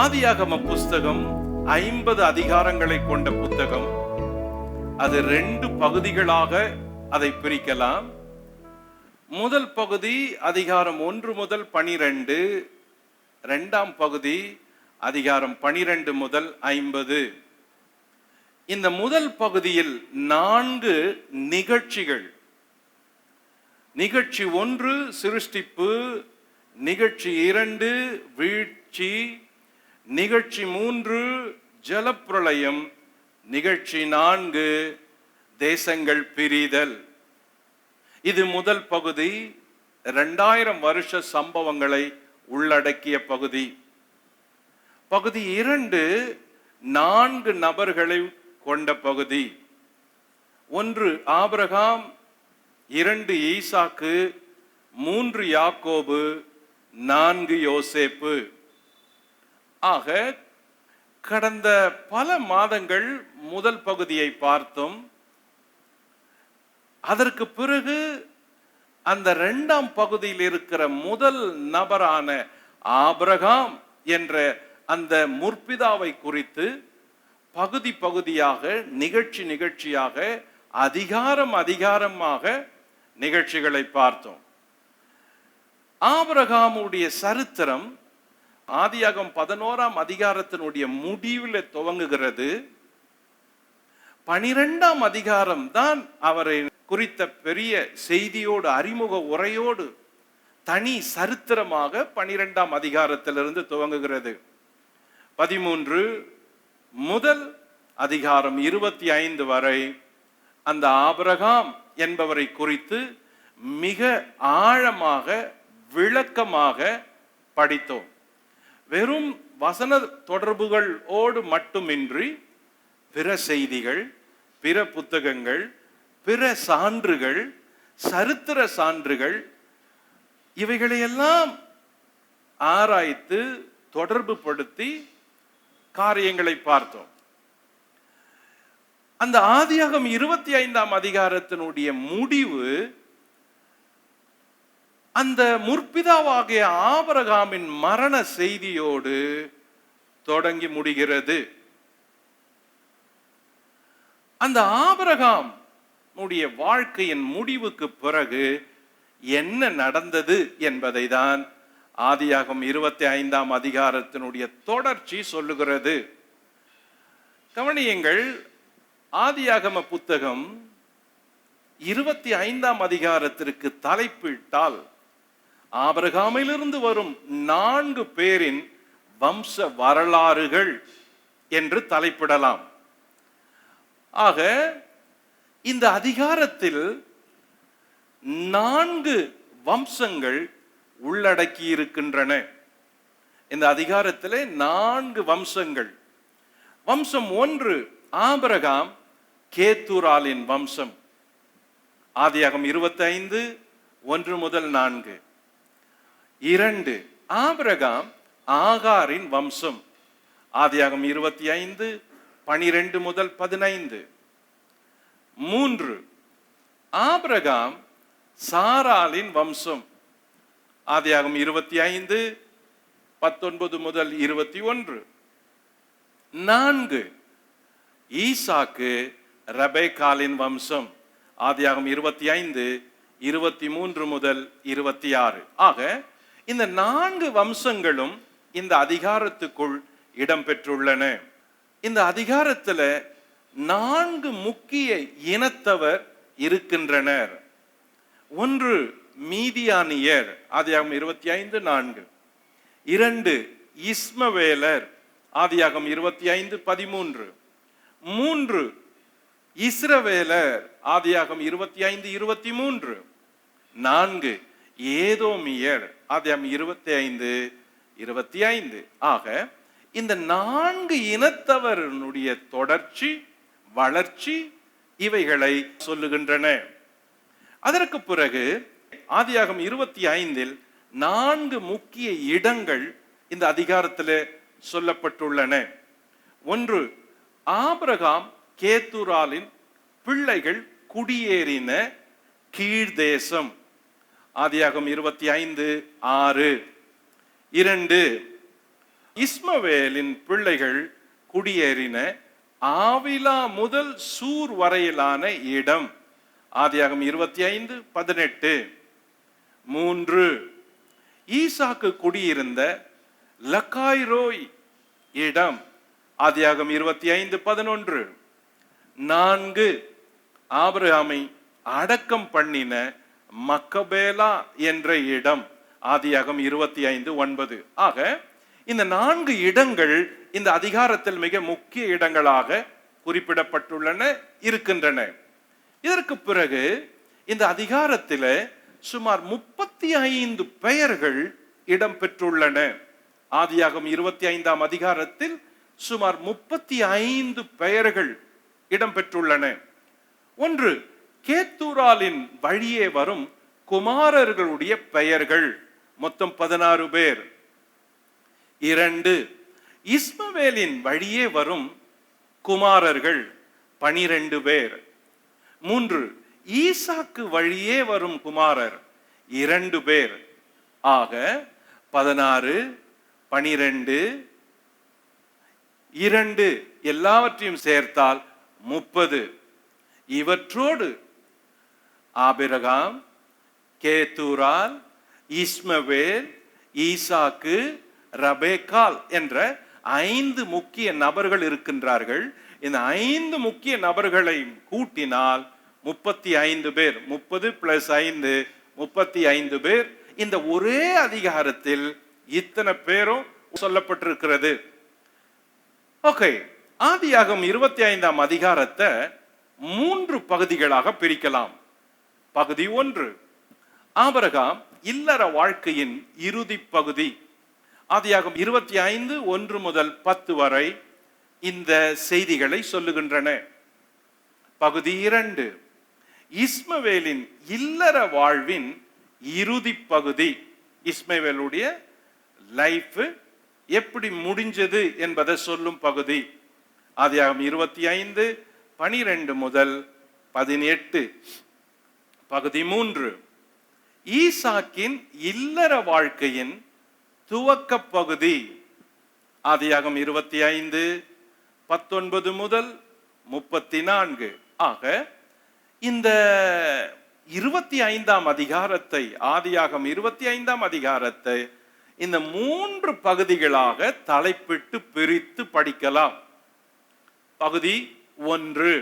ஆதியாகம புஸ்தகம் 50 அதிகாரங்களை கொண்ட புத்தகம். அது 2 பகுதிகளாக அதை பிரிக்கலாம். முதல் பகுதி அதிகாரம் 1 முதல் 12, இரண்டாம் பகுதி அதிகாரம் 12 முதல் 50. இந்த முதல் பகுதியில் 4 நிகழ்ச்சிகள். நிகழ்ச்சி 1 சிருஷ்டிப்பு, நிகழ்ச்சி 2 வீழ்ச்சி, நிகழ்ச்சி 3 ஜலப்பிரளயம், நிகழ்ச்சி 4 தேசங்கள் பிரிதல். இது முதல் பகுதி. 2000 வருஷ சம்பவங்களை உள்ளடக்கிய பகுதி. பகுதி 2 4 நபர்களை கொண்ட பகுதி. 1 ஆபிரகாம், 2 ஈசாக்கு, 3 யாக்கோபு, 4 யோசேப்பு. ஆக கடந்த பல மாதங்கள் முதல் பகுதியை பார்த்தோம். அதற்கு பிறகு அந்த 2ஆம் பகுதியில் இருக்கிற முதல் நபரான ஆபிரகாம் என்ற அந்த முற்பிதாவை குறித்து பகுதி பகுதியாக, நிகழ்ச்சியாக, அதிகாரமாக நிகழ்ச்சிகளை பார்த்தோம். ஆபிரகாமுடைய சரித்திரம் ஆதியாகமம் 11ஆம் அதிகாரத்தினுடைய முடிவில் துவங்குகிறது. 12ஆம் அதிகாரம் தான் அவரை குறித்த பெரிய செய்தியோடு, அறிமுக உரையோடு, தனி சரித்திரமாக 12ஆம் அதிகாரத்திலிருந்து துவங்குகிறது. 13 முதல் அதிகாரம் 25 வரை அந்த ஆபிரகாம் என்பவரை குறித்து மிக ஆழமாக, விளக்கமாக படித்தோம். வெறும் வசன தொடர்புகளோடு மட்டுமின்றி பிற செய்திகள், பிற புத்தகங்கள், பிற சான்றுகள், சரித்திர சான்றுகள், இவைகளையெல்லாம் ஆராய்த்து தொடர்பு படுத்தி காரியங்களை பார்த்தோம். அந்த ஆதியாகமம் 25ஆம் அதிகாரத்தினுடைய முடிவு அந்த முற்பிதாவாகிய ஆபிரகாமின் மரண செய்தியோடு தொடங்கி முடிகிறது. அந்த ஆபிரகாம் உடைய வாழ்க்கையின் முடிவுக்கு பிறகு என்ன நடந்தது என்பதை தான் ஆதியாகமம் 25ஆம் அதிகாரத்தினுடைய தொடர்ச்சி சொல்லுகிறது. கவனியுங்கள், ஆதியாகம புத்தகம் 25ஆம் அதிகாரத்திற்கு தலைப்பிட்டால் ஆபிரகாமிலிருந்து வரும் 4 பேரின் வம்ச வரலாறுகள் என்று தலைப்பிடலாம். ஆக இந்த அதிகாரத்தில் 4 வம்சங்கள் உள்ளடக்கி இருக்கின்றன. இந்த அதிகாரத்திலே 4 வம்சங்கள். வம்சம் 1 ஆபிரகாம் கேத்தூராலின் வம்சம். ஆதியாகமம் 25 1 முதல் 4. 2 ஆபிரகாம் ஆகாரின் வம்சம். ஆதியாகமம் 25 12 முதல் 15. 3 ஆபிரகாம் சாராளின் வம்சம். ஆதியாகமம் 25 19 முதல் 21. 4 ஈசாக்கு ரெபெக்காளின் வம்சம். ஆதியாகமம் 25 23 முதல் 26. ஆக இந்த 4 வம்சங்களும் இந்த அதிகாரத்துக்குள் இடம்பெற்றுள்ளன. இந்த அதிகாரத்தில் 4 முக்கிய இனத்தவர் இருக்கின்றனர். 1 மீதியானியர். ஆதியாகமம் 25 4. 2 இஸ்மவேலர். ஆதியாகமம் 25 13. 3 இஸ்ரவேலர். ஆதியாகமம் 25 23. 4 ஏதோமியர். ஆதியாகமம் 25 25. ஆக இந்த 4 இனத்தவருடைய தொடர்ச்சி, வளர்ச்சி, இவைகளை சொல்லுகின்றன. அதற்கு பிறகு ஆதியாகமம் 25இல் 4 முக்கிய இடங்கள் இந்த அதிகாரத்தில் சொல்லப்பட்டுள்ளன. 1 ஆபிரகாம் கேத்தூராலின் பிள்ளைகள் குடியேறின கீழ்தேசம். ஆதியாகமம் 25 6. 2 இஸ்மவேலின் பிள்ளைகள் குடியேறின ஆவிலா முதல் சூர் வரையிலான இடம். ஆதியாகமம் 25:18. 3. ஈசாக்கு குடியிருந்த லக்காய்ரோய் இடம். ஆதியாகமம் 25:11. 4. ஆபிரகாமை அடக்கம் பண்ணின மக்கபேலா என்ற இடம். ஆதியாகமம் 25:9. ஆக இந்த 4 இடங்கள் இந்த அதிகாரத்தில் மிக முக்கிய இடங்களாக குறிப்பிடப்பட்டுள்ளன இருக்கின்றன. இதற்கு பிறகு இந்த அதிகாரத்தில் சுமார் 35 பெயர்கள் இடம்பெற்றுள்ளன. ஆதியாகமம் 25ஆம் அதிகாரத்தில் சுமார் 35 பெயர்கள் இடம்பெற்றுள்ளன. 1. கேத்தூராலின் வழியே வரும் குமாரர்களுடைய பெயர்கள், மொத்தம் 16 பேர். 2. இஸ்மவேலின் வழியே வரும் குமாரர்கள் 12 பேர். 3. ஈசாக்கு வழியே வரும் குமாரர் 2 பேர். ஆக 16, 12, 2 எல்லாவற்றையும் சேர்த்தால் 30. இவற்றோடு ஆபிரகாம், கேத்தூரால், இஸ்மவேல், ஈசாக்கு, ரபேக்கால் என்ற 5 முக்கிய நபர்கள் இருக்கின்றார்கள். இந்த 5 முக்கிய நபர்களை கூட்டினால் 35 பேர். 30 + 5 35 பேர். இந்த ஒரே அதிகாரத்தில் இத்தனை பேரும் சொல்லப்பட்டிருக்கிறது. ஓகே, ஆதியாகமம் 25ஆம் அதிகாரத்தை 3 பகுதிகளாக பிரிக்கலாம். பகுதி 1, ஆபிரகாம் இல்லற வாழ்க்கையின் இறுதி பகுதி. ஆதியாகமம் 25 1 முதல் 10 வரை இந்த செய்திகளை சொல்லுகின்றன. பகுதி 2, இஸ்மவேலின் இல்லற வாழ்வின் இறுதி பகுதி. இஸ்மவேலுடைய லைஃப் எப்படி முடிஞ்சது என்பதை சொல்லும் பகுதி. ஆதியாகமம் 25 12 முதல் 18. பகுதி 3, ஈசாக்கின் இல்லற வாழ்க்கையின் துவக்க பகுதி. ஆதியாகமம் 25 19 முதல் 34. ஆக இந்த 25ஆம் அதிகாரத்தை, ஆதியாகமம் 25ஆம் அதிகாரத்தை இந்த 3 பகுதிகளாக தலைப்பிட்டு பிரித்து படிக்கலாம். பகுதி 1,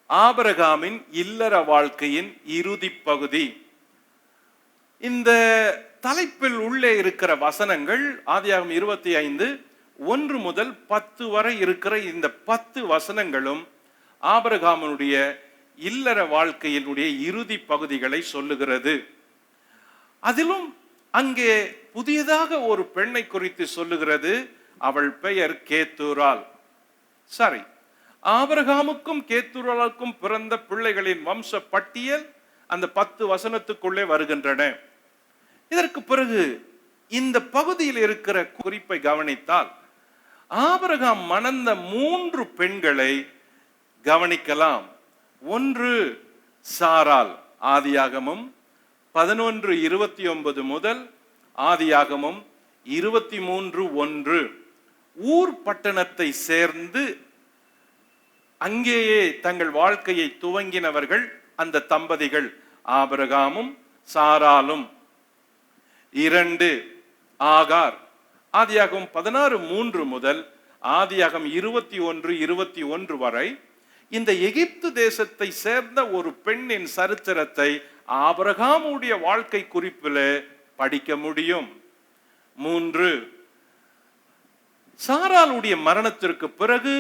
ஆபிரகாமின் இல்லற வாழ்க்கையின் இறுதி பகுதி. இந்த தலைப்பில் உள்ளே இருக்கிற வசனங்கள் ஆதியாகமம் 25 1 முதல் 10 வரை இருக்கிற இந்த 10 வசனங்களும் ஆபிரகாமுடைய இல்லற வாழ்க்கையினுடைய இறுதி பகுதிகளை சொல்லுகிறது. அதிலும் அங்கே புதியதாக ஒரு பெண்ணை குறித்து சொல்லுகிறது. அவள் பெயர் கேத்தூரால். சரி, ஆபிரகாமுக்கும் கேத்தூராலுக்கும் பிறந்த பிள்ளைகளின் வம்ச பட்டியல் அந்த 10 வசனத்துக்குள்ளே வருகின்றன. இதற்கு பிறகு இந்த பகுதியில் இருக்கிற குறிப்பை கவனித்தால் ஆபிரகாம் மணந்த 3 பெண்களை கவனிக்கலாம். 1 சாராள். ஆதியாகமம் 11:29 முதல் ஆதியாகமம் 23:1. ஊர் பட்டணத்தை சேர்ந்து அங்கேயே தங்கள் வாழ்க்கையை துவங்கினவர்கள் அந்த தம்பதிகள் ஆபிரகாமும் சாராலும். 2 ஆகார். ஆதியாகமம் 16:3 முதல் ஆதியாகமம் 21:21 வரை இந்த எகிப்து தேசத்தை சேர்ந்த ஒரு பெண்ணின் சரித்திரத்தை ஆபிரகாமுடைய வாழ்க்கை குறிப்பில் படிக்க முடியும். 3 சாராளுடைய மரணத்திற்கு பிறகு,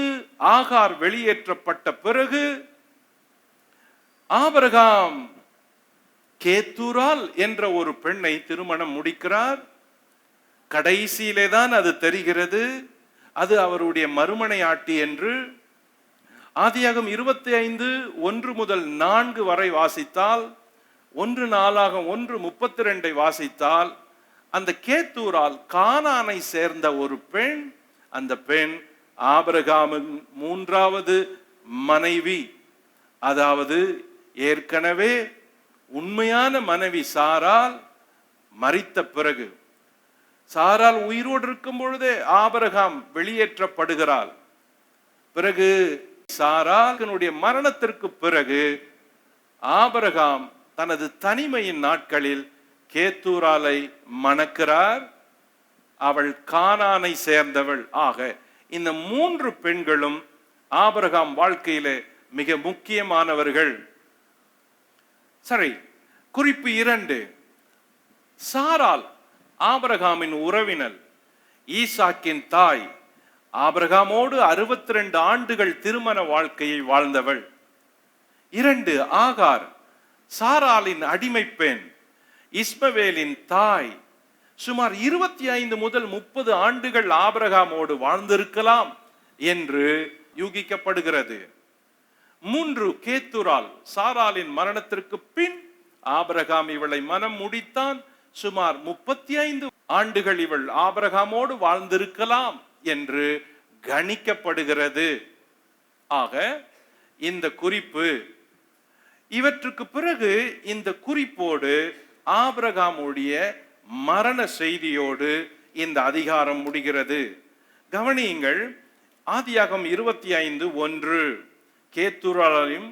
ஆகார் வெளியேற்றப்பட்ட பிறகு ஆபிரகாம் கேத்தூரால் என்ற ஒரு பெண்ணை திருமணம் முடிக்கிறார். கடைசியிலே தான் அது தெரிகிறது அது அவருடைய மறுமனையாட்டி என்று. ஆதியாகமம் 25 1 முதல் 4 வரை வாசித்தால், 1 நாளாகமம் 1:32 வாசித்தால், அந்த கேத்தூரால் கானானை சேர்ந்த ஒரு பெண். அந்த பெண் ஆபிரகாமின் 3வது மனைவி. அதாவது ஏற்கனவே உண்மையான மனைவி சாராள் மரித்த பிறகு சாராள் உயிரோடு இருக்கும் பொழுதே ஆபிரகாம் வெளியேற்றப்படுகிறாள். பிறகு சாராளுடைய மரணத்திற்கு பிறகு ஆபிரகாம் தனது தனிமையின் நாட்களில் கேத்தூராலை மணக்கிறார். அவள் கானானை சேர்ந்தவள். ஆக இந்த 3 பெண்களும் ஆபிரகாம் வாழ்க்கையிலே மிக முக்கியமானவர்கள். சரி, குறிப்பு 2. சாராள் ஆபிரகாமின் உறவினர், ஈசாக்கின் தாய். ஆபிரகாமோடு 62 ஆண்டுகள் திருமண வாழ்க்கையை வாழ்ந்தவள். 2. ஆகார், சாராளின் அடிமை பெண், இஸ்மவேலின் தாய். சுமார் 25 முதல் 30 ஆண்டுகள் ஆபிரகாமோடு வாழ்ந்திருக்கலாம் என்று யூகிக்கப்படுகிறது. 3. கேத்தூரால், சாராளின் மரணத்திற்கு பின் ஆபிரகாம் இவளை மனம் முடித்தான். சுமார் 35 ஆண்டுகள் இவள் ஆபிரகாமோடு வாழ்ந்திருக்கலாம் என்று கணிக்கப்படுகிறது. ஆக இந்த குறிப்பு, இவற்றுக்கு பிறகு இந்த குறிப்போடு ஆபிரகாமுடைய மரண செய்தியோடு இந்த அதிகாரம் முடிகிறது. கவனியுங்கள், ஆதியாகமம் 25:1 கேத்தூராலையும்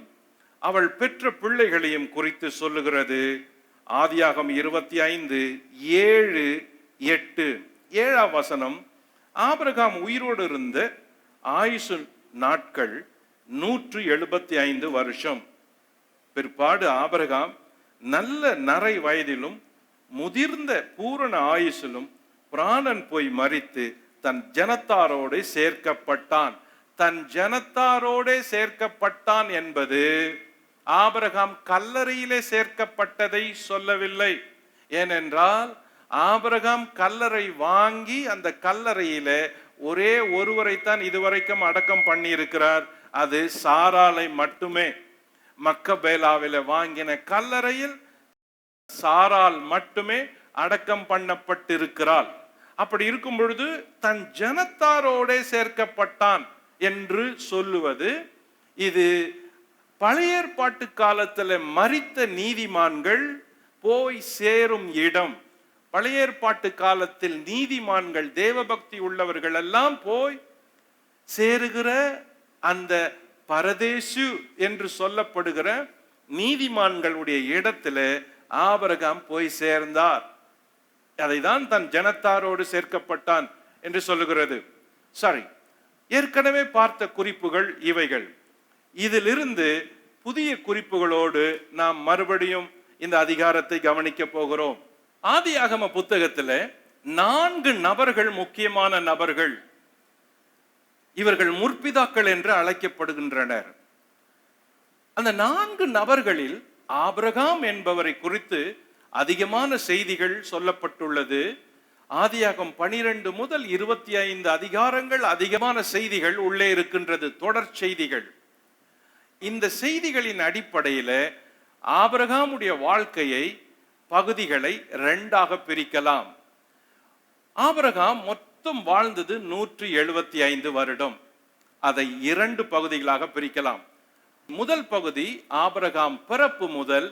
அவள் பெற்ற பிள்ளைகளையும் குறித்து சொல்லுகிறது. ஆதியாகமம் 25:7-8 7ஆம் வசனம், ஆபிரகாம் உயிரோடு இருந்த ஆயுசு நாட்கள் 175 வருஷம். பிற்பாடு ஆபிரகாம் நல்ல நரை வயதிலும் முதிர்ந்த பூரண ஆயுசிலும் பிராணன் போய் மரித்து தன் ஜனத்தாரோடு சேர்க்கப்பட்டான். தன் ஜனத்தாரோடே சேர்க்கப்பட்டான் என்பது ஆபிரகாம் கல்லறையிலே சேர்க்கப்பட்டதை சொல்லவில்லை. ஏனென்றால் ஆபிரகாம் கல்லறை வாங்கி அந்த கல்லறையிலே ஒரே ஒருவரைத்தான் இதுவரைக்கும் அடக்கம் பண்ணி இருக்கிறார். அது சாராளை மட்டுமே. மக்கபேலாவில வாங்கின கல்லறையில் சாராள் மட்டுமே அடக்கம் பண்ணப்பட்டிருக்கிறாள். அப்படி இருக்கும் பொழுது தன் ஜனத்தாரோட சேர்க்கப்பட்டான் என்று சொல்லுவது, இது பழைய ஏற்பாட்டு காலத்தில் மரித்த நீதிமான்கள் போய் சேரும் இடம். பழைய ஏற்பாட்டு காலத்தில் நீதிமான்கள், தேவபக்தி உள்ளவர்கள் எல்லாம் போய் சேருகிற அந்த பரதேசு என்று சொல்லப்படுகிற நீதிமான்களுடைய இடத்துல ஆபிரகாம் போய் சேர்ந்தார். அதைதான் தன் ஜனத்தாரோடு சேர்க்கப்பட்டான் என்று சொல்லுகிறது. சரி, ஏற்கனவே பார்த்த குறிப்புகள் இவைகள். இதிலிருந்து புதிய குறிப்புகளோடு நாம் மறுபடியும் இந்த அதிகாரத்தை கவனிக்க போகிறோம். ஆதியாகம புத்தகத்தில் 4 நபர்கள் முக்கியமான நபர்கள். இவர்கள் முற்பிதாக்கள் என்று அழைக்கப்படுகின்றனர். அந்த 4 நபர்களில் ஆபிரகாம் என்பவரை குறித்து அதிகமான செய்திகள் சொல்லப்பட்டுள்ளது. ஆதியாகமம் 12 முதல் 25 அதிகாரங்கள் அதிகமான செய்திகள் உள்ளே இருக்கின்றது, தொடர் செய்திகள். இந்த செய்திகளின் அடிப்படையில் ஆபிரகாமுடைய வாழ்க்கையை பகுதிகளை 2ஆக பிரிக்கலாம். ஆபிரகாம் மொத்தம் வாழ்ந்தது 175 வருடம். அதை 2 பகுதிகளாக பிரிக்கலாம். முதல் பகுதி ஆபிரகாம் பிறப்பு முதல்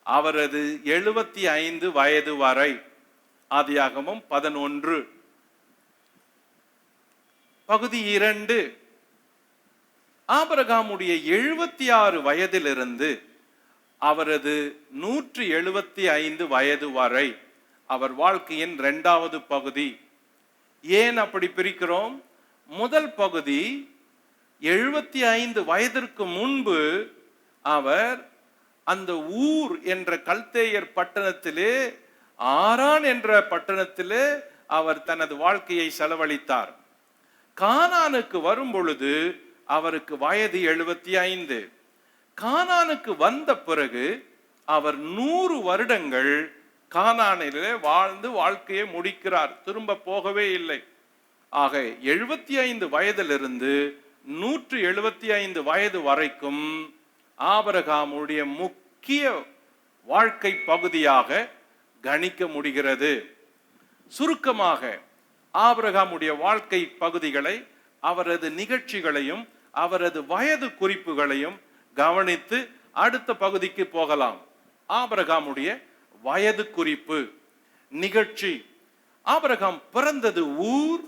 அவரது 75 வயது வரை, ஆதியாகமம் 11. பகுதி 2 ஆபிரகாமுடைய 76 வயதிலிருந்து அவரது 175 வயது வரை, அவர் வாழ்க்கையின் 2வது பகுதி. ஏன் அப்படி பிரிக்கிறோம்? முதல் பகுதி 75 வயதிற்கு முன்பு அவர் அந்த ஊர் என்ற கல்தேயர் பட்டணத்திலே, ஆரான் என்ற பட்டணத்திலே அவர் தனது வாழ்க்கையை செலவழித்தார். கானானுக்கு வரும் பொழுது அவருக்கு வயது 75. கானானுக்கு வந்த பிறகு அவர் 100 வருடங்கள் கானானிலே வாழ்ந்து வாழ்க்கையை முடிக்கிறார். திரும்ப போகவே இல்லை. ஆக 75 வயதிலிருந்து 175 வயது வரைக்கும் ஆபிரகாமுடைய முக்கிய வாழ்க்கை பகுதியாக கணிக்க முடிகிறது. சுருக்கமாக ஆபிரகாமுடைய வாழ்க்கை பகுதிகளை, அவரது நிகழ்ச்சிகளையும் அவரது வயது குறிப்புகளையும் கவனித்து அடுத்த பகுதிக்கு போகலாம். ஆபிரகாமுடைய வயது குறிப்பு நிகழ்ச்சி. ஆபிரகாம் பிறந்தது ஊர்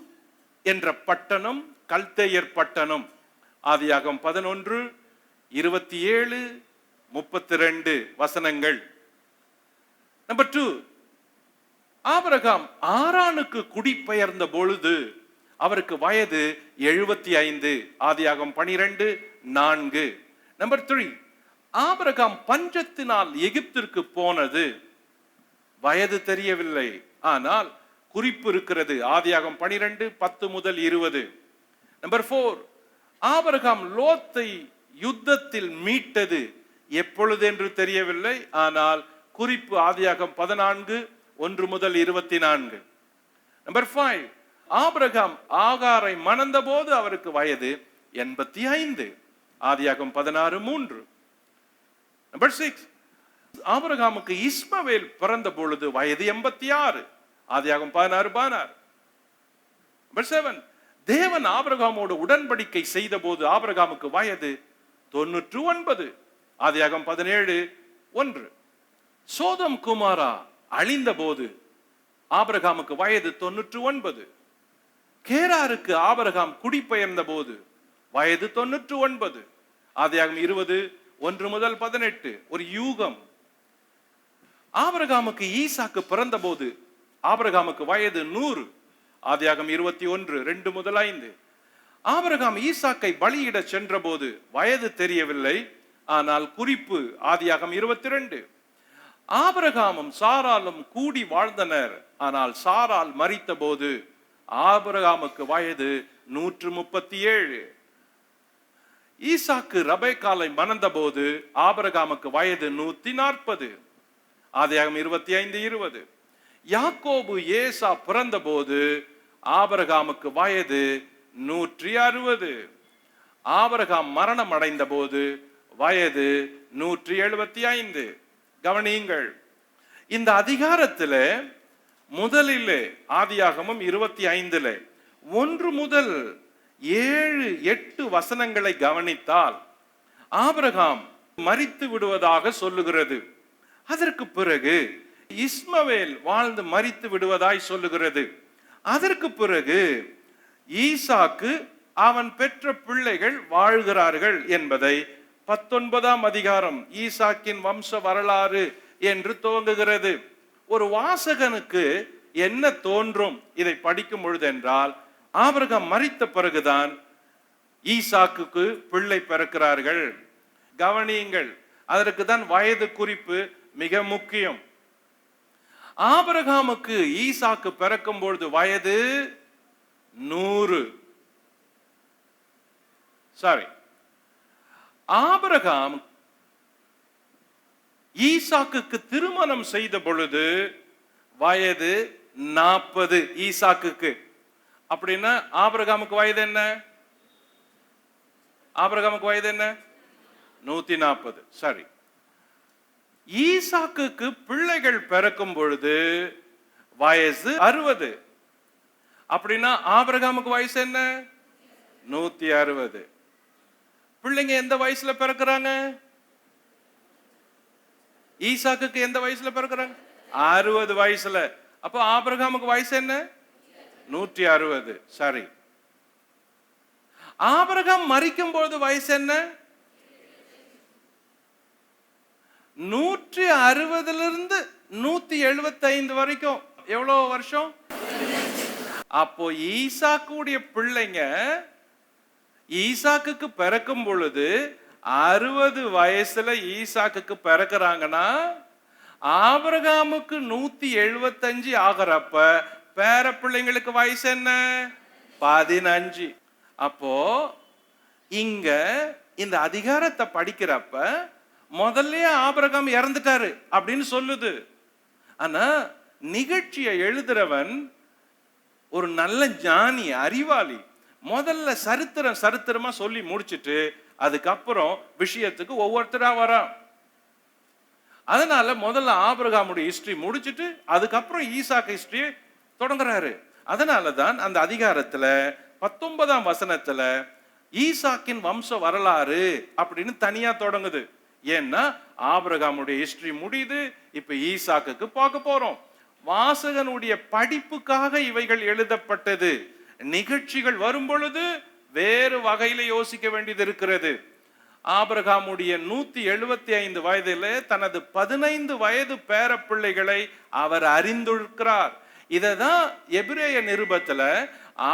என்ற பட்டணம், கல்தேயர் பட்டணம். ஆதியாகமம் 11:27-32 வசனங்கள். நம்பர் 2, ஆபிரகாம் ஆரானுக்கு குடிபெயர்ந்த பொழுது அவருக்கு வயது 75. ஆதியாகமம் 12:4. நம்பர் 3, ஆபிரகாம் பஞ்சத்தினால் எகிப்திற்கு போனது வயது தெரியவில்லை, ஆனால் குறிப்பு இருக்கிறது. ஆதியாகமம் 12:10-20. நம்பர் 4, ஆபிரகாம் லோத்தை யுத்தத்தில் மீட்டது எப்பொழுது என்று தெரியவில்லை, ஆனால் குறிப்பு ஆதியாகமம் 14:1-24. நம்பர் 5, ஆபிரகாம் ஆகாரை மணந்த போது அவருக்கு வயது 85. ஆதியாகமம் 16:3. நம்பர் 6, ஆபிரகாமுக்கு இஸ்மவேல் பிறந்த பொழுது வயது 86. ஆதியாகமம் 16:16. நம்பர் 7, தேவன் ஆபிரகாமோடு உடன்படிக்கை செய்த போது ஆபிரகாமுக்கு வயது 99. ஆதியாகமம் 17:1. சோதம் குமாரா அழிந்த போது ஆபிரகாமுக்கு வயது 99. கேராருக்கு ஆபிரகாம் குடிபெயர்ந்த போது வயது 99. ஆதியாகமம் 20:1-18. ஒரு யூகம். ஆபிரகாமுக்கு ஈசாக்கு பிறந்த போது ஆபிரகாமுக்கு வயது 100. ஆதியாகமம் 21:2-5. ஆபிரகாம் ஈசாக்கை பலியிட சென்ற போது வயது தெரியவில்லை, ஆனால் குறிப்பு ஆதியாகமம் 22. ஆபிரகாமும் சாராலும் கூடி வாழ்ந்தனர், ஆனால் சாரால் மரித்த போது ஆபிரகாமுக்கு வயது 137. ஈசாக்கு ரெபெக்காளை மணந்த போது ஆபிரகாமுக்கு வயது 140. ஆதியாகமம் 25:20. யாக்கோபு ஏசா பிறந்த போது ஆபிரகாமுக்கு வயது 160. ஆபிரகாம் மரணம் அடைந்த போது வயது 175. கவனியுங்கள், இந்த அதிகாரத்தில் முதலிலே ஆதியாகமம் 25 1 முதல் 7-8 வசனங்களை கவனித்தால் ஆபிரகாம் மரித்து விடுவதாக சொல்லுகிறது. அதற்கு பிறகு இஸ்மவேல் வாழ்ந்து மரித்து விடுவதாய் சொல்லுகிறது. அதற்கு பிறகு ஈசாக்கு அவன் பெற்ற பிள்ளைகள் வாழ்கிறார்கள் என்பதை 19ஆம் அதிகாரம் ஈசாக்கின் வம்ச வரலாறு என்று துவங்குகிறது. ஒரு வாசகனுக்கு என்ன தோன்றும் இதை படிக்கும் பொழுது என்றால், ஆபிரகாம் மரித்த பிறகுதான் ஈசாக்குக்கு பிள்ளை பிறக்கிறார்கள். கவனியுங்கள், அதற்கு தான் வயது குறிப்பு மிக முக்கியம். ஆபிரகாமுக்கு ஈசாக்கு பிறக்கும் பொழுது வயது 100. சாரி, ஆபிரகாம் ஈசாக்குக்கு திருமணம் செய்த பொழுது வயது 40 ஈசாக்குக்கு. அப்படின்னா ஆபிரகாமுக்கு வயது என்ன? ஆபிரகாமுக்கு வயது என்ன? 140. சரி, ஈசாக்குக்கு பிள்ளைகள் பிறக்கும் பொழுது வயசு 60. அப்படின்னா ஆபிரகாமுக்கு வயசு என்ன? 160. பிள்ளைங்க எந்த வயசுல பிறக்கிறாங்க? ஈசாக்குக்கு எந்த வயசுல பிறக்கிறாங்க? 60 வயசுல. அப்ப ஆபிரகாமுக்கு வயசு என்ன? 160. சரி, ஆபிரகாம் மரிக்கும் பொழுது வயசு என்ன? 160 175 வரைக்கும். எவ்வளவு வருஷம்? அப்போ ஈசாக்குடைய பிள்ளைங்க ஈசாக்குக்கு பிறக்கும் பொழுது 60 வயசுல ஈசாக்குக்கு பிறக்கிறாங்கன்னா ஆபிரகாமுக்கு 175 ஆகிறப்ப பேர பிள்ளைங்களுக்கு வயசு என்ன? 15. அப்போ இங்க இந்த அதிகாரத்தை படிக்கிறப்ப முதல்ல ஆபிரகாம் இறந்துட்டாரு அப்படின்னு சொல்லுது. ஆனா நிகழ்ச்சியை எழுதுறவன் ஒரு நல்ல ஞானி, அறிவாளி. முதல்ல சரித்திரமா சொல்லி முடிச்சிட்டு அதுக்கப்புறம் விஷயத்துக்கு ஒவ்வொருத்தரா வரான். அதனால முதல்ல ஆபிரகாமுடைய ஹிஸ்டரி முடிச்சிட்டு அதுக்கப்புறம் ஈசாக்கு ஹிஸ்டரி தொடங்குறாரு. அதனாலதான் அந்த அதிகாரத்துல 19ஆம் வசனத்துல ஈசாக்கின் வம்ச வரலாறு அப்படின்னு தனியா தொடங்குது. ஏன்னா ஆபிரகாமுடைய ஹிஸ்டரி முடியுது, இப்ப ஈசாக்குக்கு பார்க்க போறோம். வாசகனுடைய படிப்புக்காக இவைகள் எழுதப்பட்டது. நிகழ்ச்சிகள் வரும் பொழுது வேறு வகையில யோசிக்க வேண்டியது இருக்கிறது. ஆபிரகாமுடைய 175 வயதிலே தனது 15 வயது பேர பிள்ளைகளை அவர் அறிந்திருக்கிறார். இததான் எபிரேய நிருபத்துல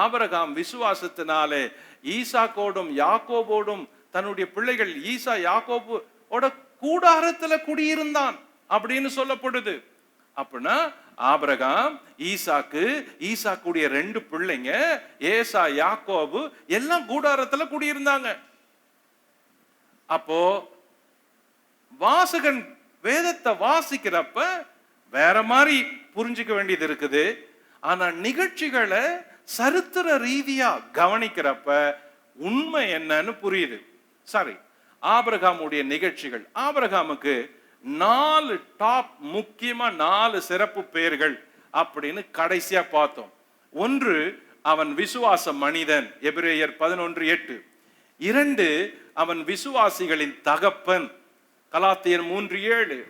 ஆபிரகாம் விசுவாசத்தினாலே ஈசாக்கோடும் யாக்கோபோடும் தன்னுடைய பிள்ளைகள் ஈசா யாக்கோபோட கூடாரத்துல குடியிருந்தான் அப்படின்னு சொல்லப்படுது. அப்படின்னா ஆபிரகாம் ஈசாக்குடைய 2 பிள்ளைங்க ஏசா யாக்கோபு எல்லாம் கூடாரத்துல குடியிருந்தாங்க. அப்போ வாசகன் வேதத்தை வாசிக்கிறப்ப வேற மாதிரி புரிஞ்சுக்க வேண்டியது இருக்குது. ஆனா நிகழ்ச்சிகளை சரித்திர ரீதியா கவனிக்கிறப்ப உண்மை என்னன்னு புரியுது. சரி, ஆபிரகாமுடைய நிகழ்ச்சிகள். ஆபிரகாமுக்கு 4 டாப், முக்கியமா 4 சிறப்பு பெயர்கள் அப்படின்னு கடைசியா பார்த்தோம். ஒன்று, அவன் விசுவாச மனிதன், எபிரேயர் 11:8. 2, அவன் விசுவாசிகளின் தகப்பன், கலாத்தியர் 3:7.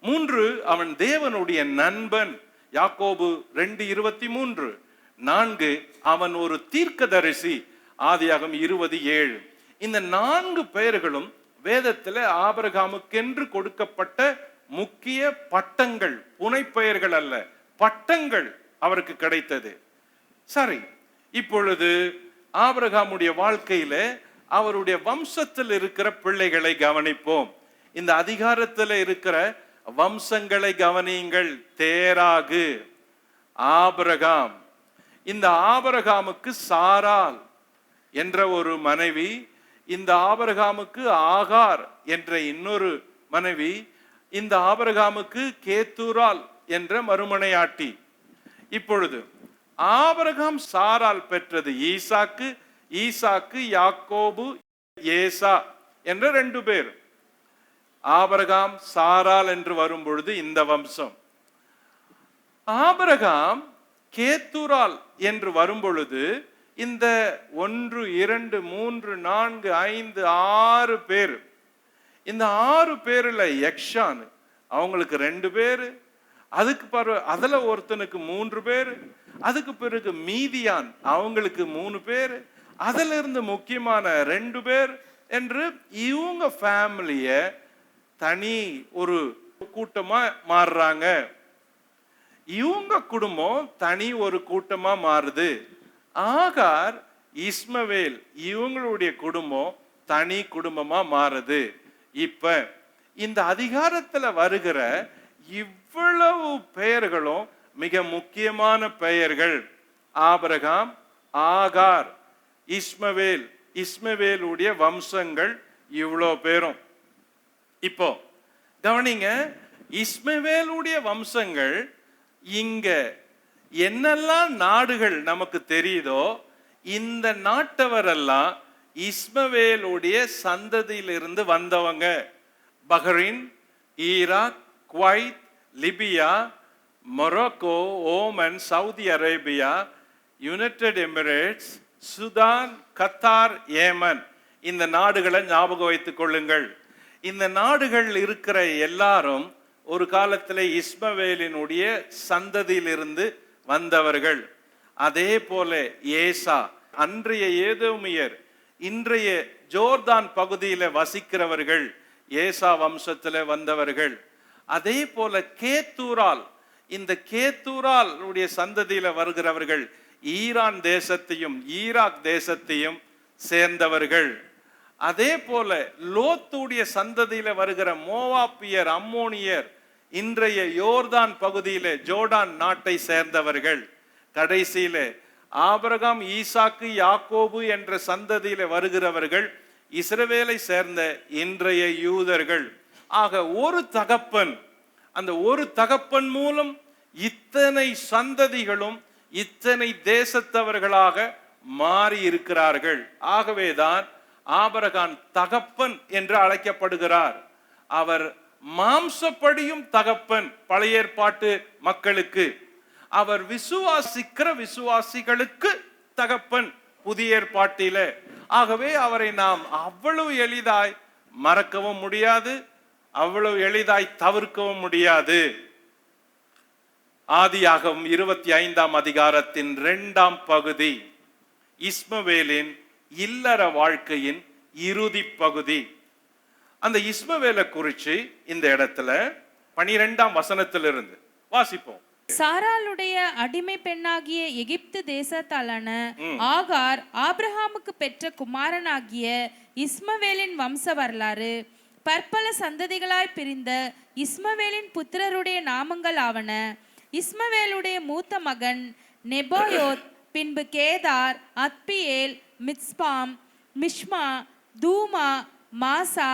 3, அவன் தேவனுடைய நண்பன், யாக்கோபு 2:23. 4, அவன் ஒரு தீர்க்கதரிசி, ஆதியாகமம் 20:7. இந்த 4 பெயர்களும் வேதத்துல ஆபிரகாமுக்கென்று கொடுக்கப்பட்ட முக்கிய பட்டங்கள், புனைப்பெயர்கள் அல்ல, பட்டங்கள் அவருக்கு கிடைத்தது. சரி, இப்பொழுது ஆபிரகாமுடைய வாழ்க்கையில அவருடைய வம்சத்தில் இருக்கிற பிள்ளைகளை கவனிப்போம். இந்த அதிகாரத்தில் இருக்கிற வம்சங்களை கவனியுங்கள். தேராகு, ஆபிரகாம். இந்த ஆபிரகாமுக்கு சாராள் என்ற ஒரு மனைவி, இந்த ஆபிரகாமுக்கு ஆகார் என்ற இன்னொரு மனைவி, இந்த ஆபிரகாமுக்கு கேத்தூரால் என்ற மறுமனையாட்டி. இப்பொழுது ஆபிரகாம் சாரால் பெற்றது ஈசாக்கு, ஈசாக்கு யாக்கோபு, ஏசா என்ற 2 பேர். ஆபிரகாம் சாரால் என்று வரும் பொழுது இந்த வம்சம். ஆபிரகாம் கேத்தூரால் என்று வரும் பொழுது இந்த 1, 2, 3, 4, 5, 6 பேர். இந்த 6 பேர்ல யக்ஷான் அவங்களுக்கு 2 பேரு, அதுக்கு அதுல ஒருத்தனுக்கு 3 பேரு, அதுக்கு பிறகு மீதியான் அவங்களுக்கு 3 பேரு, அதுல இருந்து முக்கியமான 2 பேர் என்று இவங்க ஃபேமிலிய தனி ஒரு கூட்டமா மாறுறாங்க. இவங்க குடும்பம் தனி ஒரு கூட்டமா மாறுது. ஆகார், இஸ்மவேல் இவங்களுடைய குடும்பம் தனி குடும்பமா மாறுது. இப்ப இந்த அதிகாரத்துல வருகிற இவ்வளவு பெயர்களும் மிக முக்கியமான பெயர்கள். ஆபிரகாம், ஆகார், இஸ்மவேல், இஸ்மவேலுடைய வம்சங்கள் இவ்வளோ பேரும். இப்போ கவனிங்க, இஸ்மவேலுடைய வம்சங்கள் இங்க என்னெல்லாம் நாடுகள் நமக்கு தெரியுதோ இந்த நாட்டவரெல்லாம் இஸ்மவேலுடைய சந்ததியிலிருந்து வந்தவங்க. Bahrain, Iraq, Kuwait, Libya, Morocco, Oman, Saudi Arabia, United Emirates, Sudan, Qatar, Yemen. இந்த நாடுகளை ஞாபகம் வைத்துக் கொள்ளுங்கள். இந்த நாடுகள் இருக்கிற எல்லாரும் ஒரு காலத்தில் இஸ்மவேலினுடைய சந்ததியிலிருந்து வந்தவர்கள். அதே போல ஏசா, அன்றைய ஏதோமியர், இன்றைய ஜோர்தான் பகுதியில வசிக்கிறவர்கள் ஏசா வம்சத்துல வந்தவர்கள். அதே போல கேத்தூரால், இந்த கேத்தூரால் உடைய சந்ததியில வருகிறவர்கள் ஈரான் தேசத்தையும் ஈராக் தேசத்தையும் சேர்ந்தவர்கள். அதே போல லோத்துடைய சந்ததியில வருகிற மோவாப்பியர், அம்மோனியர் இன்றைய யோர்தான் பகுதியில ஜோர்டான் நாட்டை சேர்ந்தவர்கள். கடைசியில ஆபிரகாம், ஈசாக்கு, யாக்கோபு என்ற சந்ததியில வருகிறவர்கள் இஸ்ரவேலை சேர்ந்த இன்றைய யூதர்கள். ஆக ஒரு தகப்பன், அந்த ஒரு தகப்பன் மூலம் இத்தனை சந்ததிகளும் இத்தனை தேசத்தவர்களாக மாறி இருக்கிறார்கள். ஆகவேதான் ஆபிரகாம் தகப்பன் என்று அழைக்கப்படுகிறார். அவர் மாம்சப்படியும் தகப்பன் பழைய ஏற்பாட்டு மக்களுக்கு, அவர் விசுவாசிக்கிற விசுவாசிகளுக்கு தகப்பன் புதிய ஏற்பாட்டில. ஆகவே அவரை நாம் அவ்வளவு எளிதாய் மறக்கவும் முடியாது, அவ்வளவு எளிதாய் தவிர்க்கவும் முடியாது. ஆதியாகமம் 25ஆம் அதிகாரத்தின் 2ஆம் பகுதி, இஸ்மவேலின் இல்லற வாழ்க்கையின் இறுதி பகுதி. அந்த இஸ்மவேலை குறித்து இந்த இடத்துல 12ஆம் வசனத்திலிருந்து வாசிப்போம். சாராளுடைய அடிமை பெண்ணாகிய எகிப்து தேசத்தாலான ஆகார் ஆபிரகாமுக்கு பெற்ற குமாரனாகிய இஸ்மவேலின் வம்ச வரலாறு. பற்பல சந்ததிகளாய் பிரிந்த இஸ்மவேலின் புத்திரருடைய நாமங்கள் ஆவன. இஸ்மவேலுடைய மூத்த மகன் நெபாயோத், பின்பு கேதார், அத்பியேல், மித்ஸ்பாம், மிஷ்மா, தூமா, மாசா,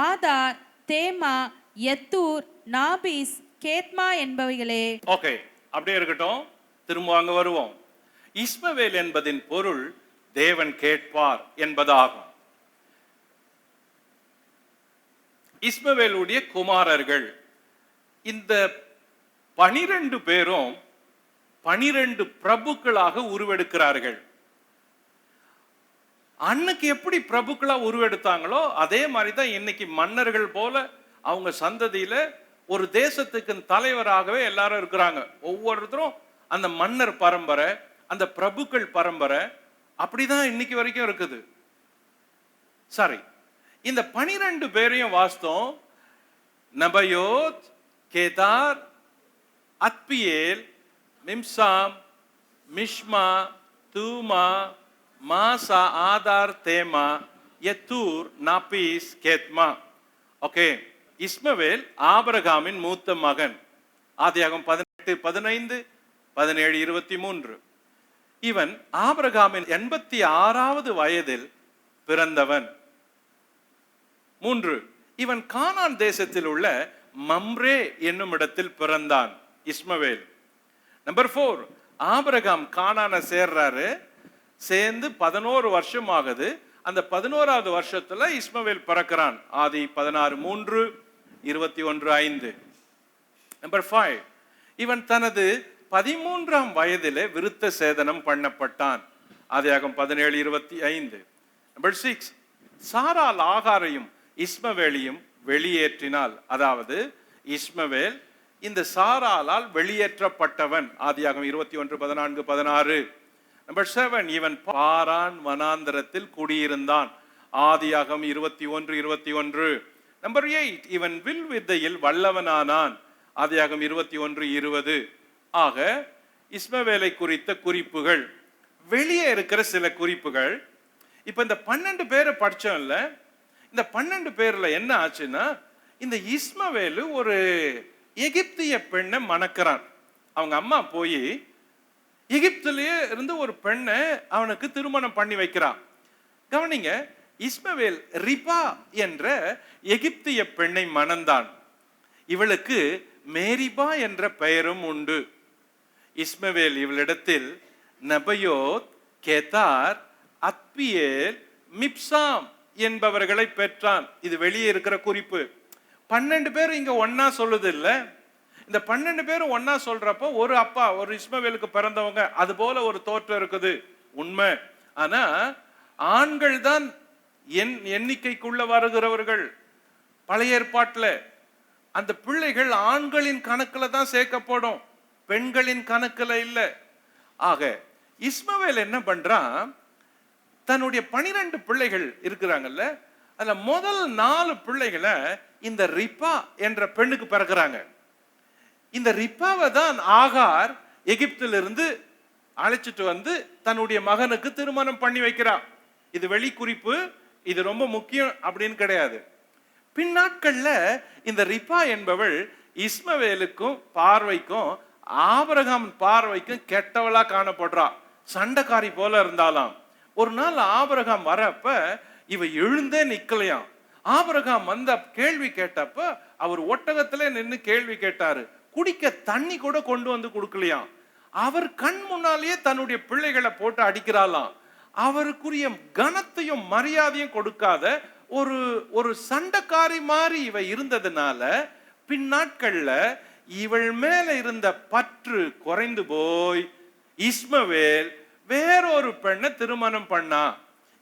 ஆதார், தேமா, யத்தூர், நாபீஸ், கேத்மா என்பவைகளே. ஓகே, அப்படியே இருக்கட்டும். திரும்ப அங்க வருவோம். இஸ்மவேல் என்பதின் பொருள் தேவன் கேட்பார் என்பதாகும். இஸ்மவேலுடைய குமாரர்கள் இந்த 12 பேரும் 12 பிரபுக்களாக உருவெடுக்கிறார்கள். அன்னைக்கு எப்படி பிரபுக்களா உருவெடுத்தாங்களோ அதே மாதிரி தான் இன்னைக்கு மன்னர்கள் போல அவங்க சந்ததியில ஒரு தேசத்துக்கு தலைவராகவே எல்லாரும் இருக்கிறாங்க. ஒவ்வொருத்தரும் அந்த மன்னர் பரம்பரை, அந்த பிரபுக்கள் பரம்பரை, அப்படிதான் இன்னைக்கு வரைக்கும் இருக்குது. சரி, இந்த 12 பேரையும் வாஸ்தம். நெபாயோத், கேதார், அத்பியேல், மிம்சாம், மிஷ்மா, தூமா, மாசா, ஆதார், தேமா, யத்தூர், நாபீஸ், கேத்மா. ஓகே, இஸ்மவேல் ஆபிரகாமின் மூத்த மகன். ஆதியாகமம் 18, 15, 17, 23. இவன் ஆபிரகாமின் 86வது வயதில் பிறந்தவன். 3, இவன் கானான் தேசத்தில் உள்ள மம்ரே என்னும் இடத்தில் பிறந்தான் இஸ்மவேல். Number 4, Abraham கானான சேர்றாரு. சேர்ந்து 11 வருஷம் ஆகுது. அந்த 11வது வருஷத்துல இஸ்மவேல் பிறக்கிறான். ஆதி 16:3, 21:5. நம்பர் 5, இவன் தனது 13ஆம் வயதிலே விருத்த சேதனம் பண்ணப்பட்டான். ஆதியாகமம் 17:25. நம்பர் 6, சாராள் ஆகாரையும் இஸ்மவேலையும் வெளியேற்றினாள். அதாவது இஸ்மவேல் இந்த சாராளால் வெளியேற்றப்பட்டவன். ஆதியாகமம் 21, 14, 16. நம்பர் 7, இவன் பாரான் வனாந்தரத்தில் குடியிருந்தான். ஆதியாகமம் 21, 21. நம்பர் 8, இவன் வில் வித்தையில் வல்லவனானான். ஆதியாகமம் 21, 20. ஆக இஸ்மவேலை குறித்த குறிப்புகள், வெளியே இருக்கிற சில குறிப்புகள். இப்ப இந்த 12 பேரை படிச்சோம்ல, இந்த 12 பேர்ல என்ன ஆச்சுன்னா, இந்த இஸ்மவேலு ஒரு எகிப்திய பெண்ணை மணக்கிறான். அவங்க அம்மா போய் எகிப்திலேயே இருந்து ஒரு பெண்ணை அவனுக்கு திருமணம் பண்ணி வைக்கிறான். கவனிங்க, இஸ்மவேல் ரிபா என்ற எகிப்திய பெண்ணை மணந்தான். இவளுக்கு மேரிபா என்ற பெயரும் உண்டு. இஸ்மவேல் இவளிடத்தில் நெபாயோத், கேதார், அத்பியேல், மிப்சாம் என்பவர்களை பெற்றான். இது வெளியே இருக்கிற குறிப்பு. 12 பேர் இங்க ஒன்னா சொல்லுது இல்ல. இந்த 12 பேரும் ஒன்னா சொல்றப்போ ஒரு அப்பா, ஒரு இஸ்மவேலுக்கு பிறந்தவங்க, அது போல ஒரு தோற்றம் இருக்குது, உண்மை. ஆனா ஆண்கள் தான் எண்ணிக்கைக்குள்ள வருகிறவர்கள். பழைய ஏற்பாட்டுல அந்த பிள்ளைகள் ஆண்களின் கணக்குல தான் சேர்க்கப்படும், பெண்களின் கணக்குல இல்ல. ஆக இஸ்மவேல் என்ன பண்றான், தன்னுடைய 12 பிள்ளைகள் இருக்கிறாங்கல்ல, அதுல முதல் 4 பிள்ளைகளை இந்த ரிப்பா என்ற பெண்ணுக்கு பிறக்கிறாங்க. இந்த ரிப்பாவை தான் ஆகார் எகிப்திலிருந்து அழைச்சிட்டு வந்து தன்னுடைய மகனுக்கு திருமணம் பண்ணி வைக்கிறான். இது வெளிக்குறிப்பு, இது ரொம்ப முக்கியம் அப்படின்னு கிடையாது. பின்னாட்கள்ல இந்த ரிப்பா என்பவள் இஸ்மவேலுக்கும் பார்வைக்கும் ஆபிரகாம் பார்வைக்கும் கெட்டவளா காணப்படுறா. சண்டைக்காரி போல இருந்தாலாம். ஒரு நாள் ஆபிரகாம் வரப்ப இவ எழுந்தே நிக்கலையாம். ஆபிரகாம் வந்த கேள்வி கேட்டப்ப அவர் ஒட்டகத்திலே நின்று கேள்வி கேட்டாரு. குடிக்க தண்ணி கூட கொண்டு வந்து கொடுக்கலையாம். அவர் கண் முன்னாலேயே தன்னுடைய பிள்ளைகளை போட்டு அடிக்கிறாளாம். அவருக்குரிய கனத்தையும் மரியாதையும் கொடுக்காத ஒரு சண்டைக்காரி மாதிரி இவ இருந்ததுனால பின்னாட்கள்ல இவள் மேல இருந்த பற்று குறைந்து போய் இஸ்மவேல் வேறொரு பெண்ணை திருமணம் பண்ணா.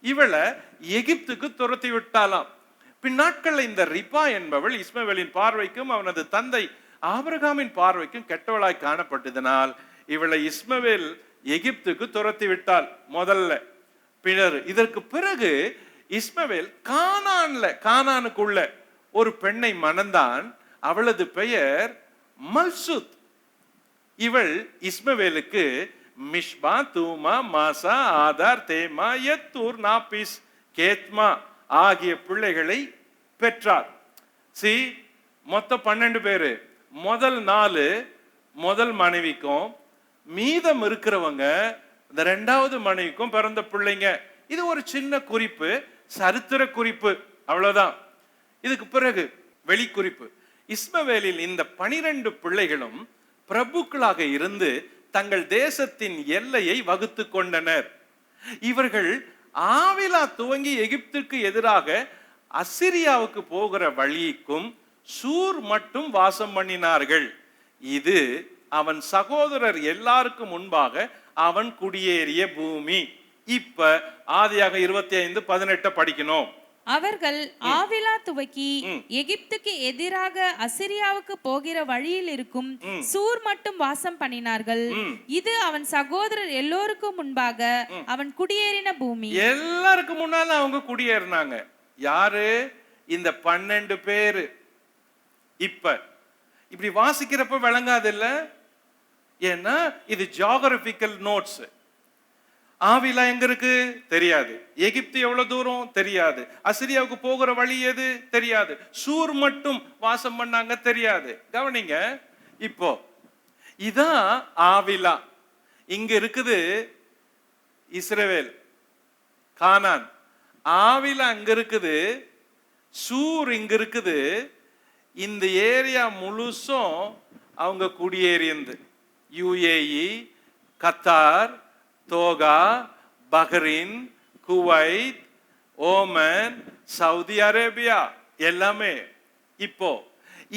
இவளை எகிப்துக்கு துரத்தி விட்டாலாம். பின்னாட்கள்ல இந்த ரிப்பா என்பவள் இஸ்மவேலின் பார்வைக்கும் அவனது தந்தை ஆபிரகாமின் பார்வைக்கும் கெட்டவளாய் காணப்பட்டதனால் இவளை இஸ்மவேல் எகிப்துக்கு துரத்தி விட்டாள் முதல்ல. இதற்கு பிறகு இஸ்மவேல் கானானுக்குள்ள ஒரு பெண்ணை மணந்தான். அவளது பெயர் மல்சுத். இவள் இஸ்மவேலுக்கு மிஷ்பா, தூமா, மாசா, ஆதார், தேமா, யத்தூர், நாபிஸ், கேத்மா ஆகிய பிள்ளைகளை பெற்றார். மொத்தம் 12 பேரு. முதல் 4 முதல் மனைவிக்கும், மீதம் இருக்கிறவங்க இந்த 2வது மனைவிக்கும் பிறந்த பிள்ளைங்க. இது ஒரு சின்ன குறிப்பு, சரித்திர குறிப்பு, அவ்வளவுதான். இதுக்கு பிறகு வெளிக்குறிப்பு. இஸ்மவேலில் இந்த 12 பிள்ளைகளும் பிரபுக்களாக இருந்து தங்கள் தேசத்தின் எல்லையை வகுத்து கொண்டனர். இவர்கள் ஆவிலா துவங்கி எகிப்துக்கு எதிராக அசிரியாவுக்கு போகிற வழிக்கும் சூர் மட்டும் வாசம் பண்ணினார்கள். இது அவன் சகோதரர் எல்லாருக்கும் முன்பாக அவன் குடியேறிய பூமி. இப்ப ஆதியாக 25:18 படிக்கணும். அவர்கள் ஆவிலா துவக்கி எகிப்துக்கு எதிராக அசிரியாவுக்கு போகிற வழியில் இருக்கும் சூர் மட்டும் வாசம் பண்ணினார்கள். இது அவன் சகோதரர் எல்லோருக்கும் முன்பாக அவன் குடியேறின பூமி. எல்லாருக்கும் முன்னால அவங்க குடியேறினாங்க. யாரு? இந்த 12 பேரு. இப்படி வாசிக்கிறப்ப விளங்காது இல்ல? ஏன்னா இது ஜியோகிராபிக்கல் நோட்ஸ். ஆவிலா எங்க இருக்கு தெரியாது, எகிப்து எவ்வளவு தூரம் தெரியாது, அசிரியாவுக்கு போகிற வழி எது தெரியாது, சூர் மட்டும் வாசம் பண்ணாங்க தெரியாது. கவனிங்க, இப்போ இதான் ஆவிலா. இங்க இருக்குது இஸ்ரவேல், கானான். ஆவிலா அங்க இருக்குது, சூர் இங்க இருக்குது. இந்த ஏரியா முழுசும் அவங்க குடியேறியது. UAE, Qatar, Doha, Bahrain, Kuwait, Oman, Saudi Arabia எல்லாமே. இப்போ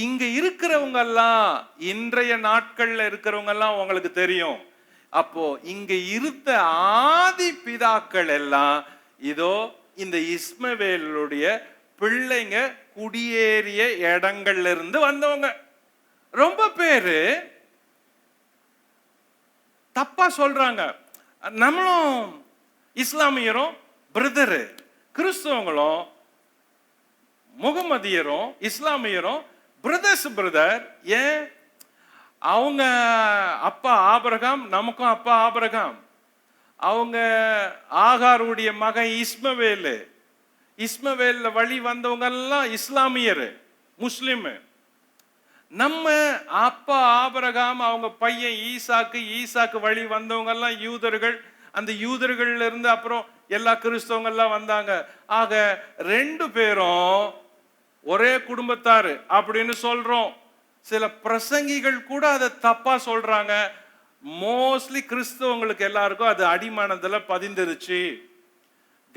இங்க இருக்கிறவங்க எல்லாம், இன்றைய நாட்கள்ல இருக்கிறவங்க எல்லாம் உங்களுக்கு தெரியும். அப்போ இங்க இருந்த ஆதி பிதாக்கள் எல்லாம் இதோ இந்த இஸ்மவேலுடைய பிள்ளைங்க குடியேறிய இடங்கள்ல இருந்து வந்தவங்க. ரொம்ப பேரு தப்பா சொல்றாங்க. நம்மளும் இஸ்லாமியரும் பிரதரு, கிறிஸ்தவங்களும் முகமதியரும் இஸ்லாமியரும் பிரதர். ஏன்? அவங்க அப்பா ஆபிரகாம், நமக்கும் அப்பா ஆபிரகாம். அவங்க ஆகாருடைய மகன் இஸ்மவேலு. இஸ்மவேல்ல வழி வந்தவங்க எல்லாம் இஸ்லாமியர், முஸ்லிம். நம்ம அப்பா ஆபிரகாம், அவங்க பையன் ஈசாக்கு வழி வந்தவங்க எல்லாம் யூதர்கள். அந்த யூதர்கள்ல இருந்து அப்புறம் எல்லா கிறிஸ்தவங்க எல்லாம் வந்தாங்க. ஆக 2 பேரும் ஒரே குடும்பத்தாரு அப்படின்னு சொல்றோம். சில பிரசங்கிகள் கூட அதை தப்பா சொல்றாங்க. மோஸ்ட்லி கிறிஸ்தவங்களுக்கு எல்லாருக்கும் அது அடிமனதுல பதிந்துருச்சு.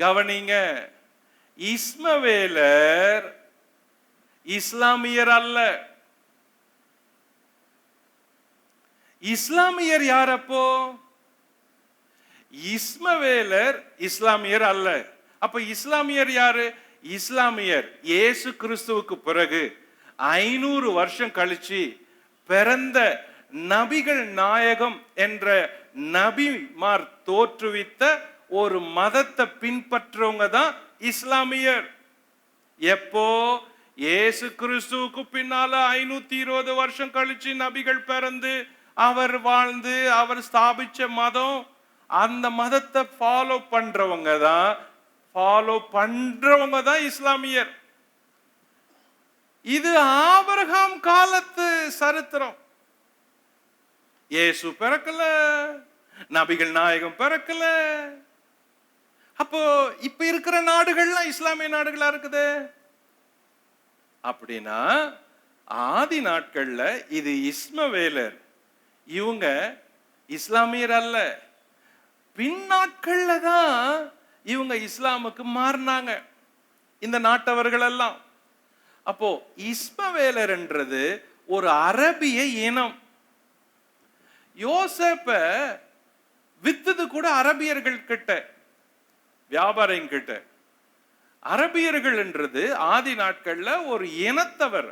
கவனிங்க, இஸ்மவேலர் இஸ்லாமியர் அல்ல. இஸ்லாமியர் யார்? அப்போ இஸ்மவேலர் இஸ்லாமியர் அல்ல. அப்ப இஸ்லாமியர் யாரு? இஸ்லாமியர் இயேசு கிறிஸ்துவுக்கு பிறகு 500 வருஷம் கழிச்சு பிறந்த நபிகள் நாயகம் என்ற நபிமார் தோற்றுவித்த ஒரு மதத்தை பின்பற்றவங்க தான் இஸ்லாமியர். எப்போ? இயேசு கிறிஸ்துவுக்கு பின்னால 520 வருஷம் கழிச்சு நபிகள் பிறந்து அவர் வாழ்ந்து அவர் ஸ்தாபிச்ச மதம், அந்த மதத்தை ஃபாலோ பண்றவங்க தான் இஸ்லாமியர். இது ஆபிரகாம் காலத்து சரித்திரம். இயேசு பிறக்கல, நபிகள் நாயகம் பிறக்கல. அப்போ இப்ப இருக்கிற நாடுகள்லாம் இஸ்லாமிய நாடுகளா இருக்குது. அப்படின்னா ஆதி நாட்கள்ல இது இஸ்மவேலர், இவங்க இஸ்லாமியர் அல்ல. பின் நாட்கள்ல தான் இவங்க இஸ்லாமுக்கு மாறினாங்க, இந்த நாட்டவர்கள் எல்லாம். அப்போ இஸ்மவேலர் என்றது ஒரு அரபிய இனம். யோசேப்ப வித்தது கூட அரபியர்கள் கிட்ட, வியாபாரம் கிட்ட. அரபியர்கள் என்றது ஆதி நாட்கள்ல ஒரு இனத்தவர்.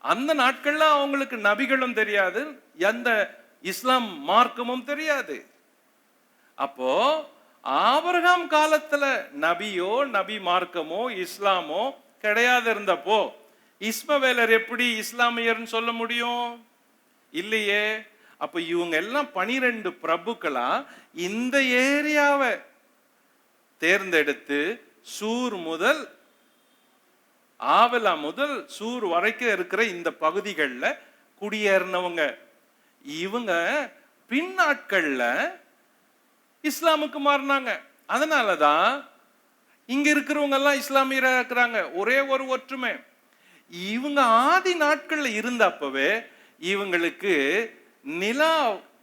அந்த நாட்கள்ல அவங்களுக்கு நபிகளும் தெரியாது, எந்த இஸ்லாம் மார்க்கமும் தெரியாது. அப்போ ஆபிரகாம் காலத்துல நபியோ நபி மார்க்கமோ இஸ்லாமோ கிடையாது இருந்தப்போ இஸ்மவேலர் எப்படி இஸ்லாமியர்னு சொல்ல முடியும்? இல்லையே. அப்ப இவங்க எல்லாம் 12 பிரபுக்களா இந்த ஏரியாவை தேர்ந்தெடுத்து சூர் முதல் ஆவலா முதல் சூர் வரைக்கும் இருக்கிற இந்த பகுதிகளில் குடியேறினவங்க. இவங்க பின்னாட்கள்ல இஸ்லாமுக்கு மாறினாங்க. அதனாலதான் இங்க இருக்கிறவங்க எல்லாம் இஸ்லாமியரா இருக்கிறாங்க. ஒரே ஒரு ஒற்றுமை. இவங்க ஆதி நாட்கள்ல இருந்தப்பவே இவங்களுக்கு நிலா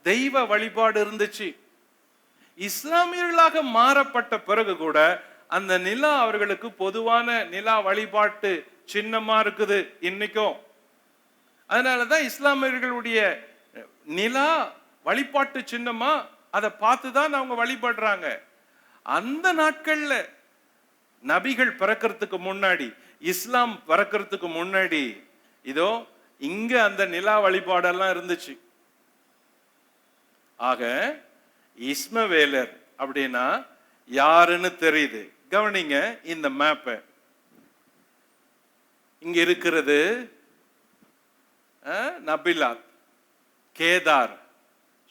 தெய்வ வழிபாடு இருந்துச்சு. இஸ்லாமியர்களாக மாறப்பட்ட பிறகு கூட அந்த நிலா அவர்களுக்கு பொதுவான நிலா வழிபாட்டு சின்னமா இருக்குது இன்னைக்கும். அதனாலதான் இஸ்லாமியர்களுடைய நிலா வழிபாட்டு சின்னமா அதை பார்த்துதான் அவங்க வழிபடுறாங்க. அந்த நாட்கள்ல நபிகள் பிறக்கிறதுக்கு முன்னாடி, இஸ்லாம் பிறக்கிறதுக்கு முன்னாடி இதோ இங்க அந்த நிலா வழிபாடெல்லாம் இருந்துச்சு. ஆக இஸ்மவேலர் அப்படின்னா யாருன்னு தெரியுது. கவனிங்க இந்த மேப்பை. இங்க இருக்கிறது நபிலாத், கேதார்,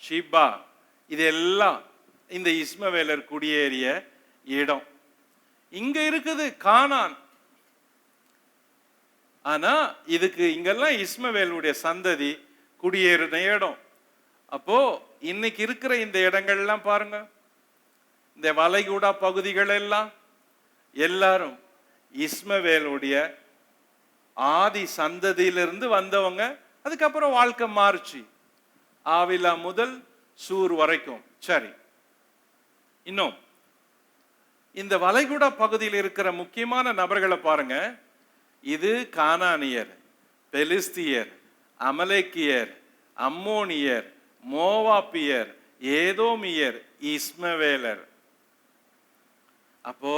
ஷிபா, இதெல்லாம் இந்த இஸ்மவேலர் குடியேறிய இடம். இங்க இருக்குது கானான். ஆனா இதுக்கு இங்கெல்லாம் இஸ்மவேலுடைய சந்ததி குடியேறின இடம். அப்போ இன்னைக்கு இருக்கிற இந்த இடங்கள்லாம் பாருங்க, இந்த வளைகுடா பகுதிகள் எல்லாம் எல்லாரும் இஸ்மவேலுடைய ஆதி சந்ததியிலிருந்து வந்தவங்க. அதுக்கப்புறம் வாழ்க்கை மாறுச்சு, ஆவிலா முதல் சூர் வரைக்கும். சரி, இன்னும் இந்த வளைகுடா பகுதியில் இருக்கிற முக்கியமான நபர்களை பாருங்க. இது கானானியர், பெலிஸ்தியர், அமலேக்கியர், அம்மோனியர், மோவாப்பியர், ஏதோமியர், இஸ்மவேலர். அப்போ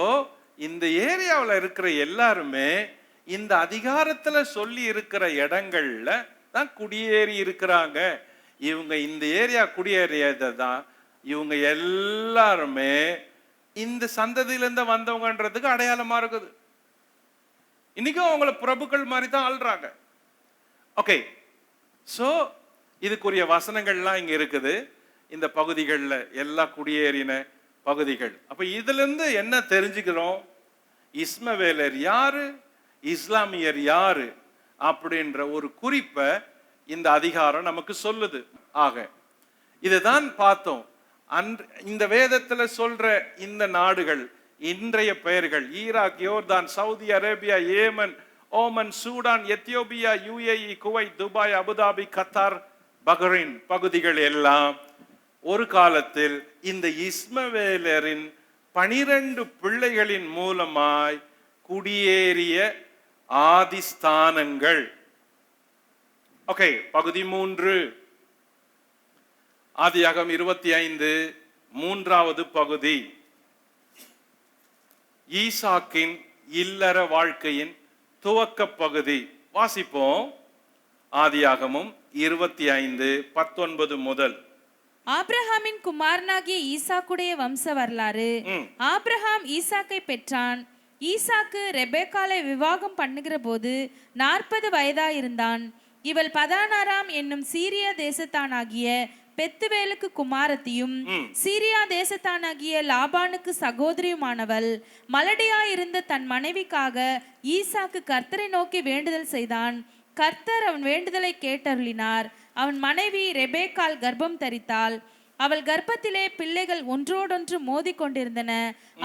இந்த ஏரியாவில் இருக்கிற எல்லாருமே இந்த அதிகாரத்துல சொல்லி இருக்கிற இடங்கள்ல தான் குடியேறி இருக்கிறாங்க. இவங்க இந்த ஏரியா குடியேறியதான் இவங்க எல்லாருமே இந்த சந்ததியிலிருந்து வந்தவங்கன்றதுக்கு அடையாளமா இருக்குது. இன்னைக்கும் அவங்கள பிரபுக்கள் மாதிரி தான் ஆள்றாங்க. ஓகே, சோ இதுக்குரிய வசனங்கள்லாம் இங்க இருக்குது. இந்த பகுதிகளில் எல்லாம் குடியேறின பகுதிகள். அப்ப இதுல இருந்து என்ன தெரிஞ்சுக்கிறோம்? இஸ்மவேலர் யாரு, இஸ்லாமியர் யாரு அப்படின்ற ஒரு குறிப்பை இந்த அதிகாரம் நமக்கு சொல்லுது. ஆக இதுதான் பார்த்தோம். இந்த வேதத்துல சொல்ற இந்த நாடுகள் இன்றைய பெயர்கள் ஈராக், யோர்தான், Saudi Arabia, Yemen, Oman, Sudan, Ethiopia, UAE, Kuwait, Dubai, Abu Dhabi, Qatar, Bahrain பகுதிகள் எல்லாம் ஒரு காலத்தில் இந்த இஸ்மவேலரின் 12 பிள்ளைகளின் மூலமாய் குடியேறிய ஆதிஸ்தானங்கள். ஓகே, பகுதி 3, ஆதியாகமம் 25 3வது பகுதி. ஈசாக்கின் இல்லற வாழ்க்கையின் துவக்க பகுதி வாசிப்போம். ஆதியாகமம் 25:19 முதல். ஆபிரகாமின் குமாரனாகிய ஈசாக்குடைய வம்ச வரலாறு. ஆபிரகாம் ஈசாக்கை பெற்றான். ஈசாக்கு ரெபேக்காலை விவாகம் பண்ணுகிற போது 40 வயதாயிருந்தான். இவள் பதானாராம் என்னும் சீரியா தேசத்தானாகிய பெத்துவேலுக்கு குமாரத்தியும் சீரியா தேசத்தானாகிய லாபானுக்கு சகோதரியுமானவள். மலடியாயிருந்த தன் மனைவிக்காக ஈசாக்கு கர்த்தரை நோக்கி வேண்டுதல் செய்தான். கர்த்தர் அவன் வேண்டுதலை கேட்டருளினார். அவன் மனைவி ரெபேக்கால் கர்ப்பம் தரித்தாள். அவள் கர்ப்பத்திலே பிள்ளைகள் ஒன்றோடொன்று மோதி கொண்டிருந்தன.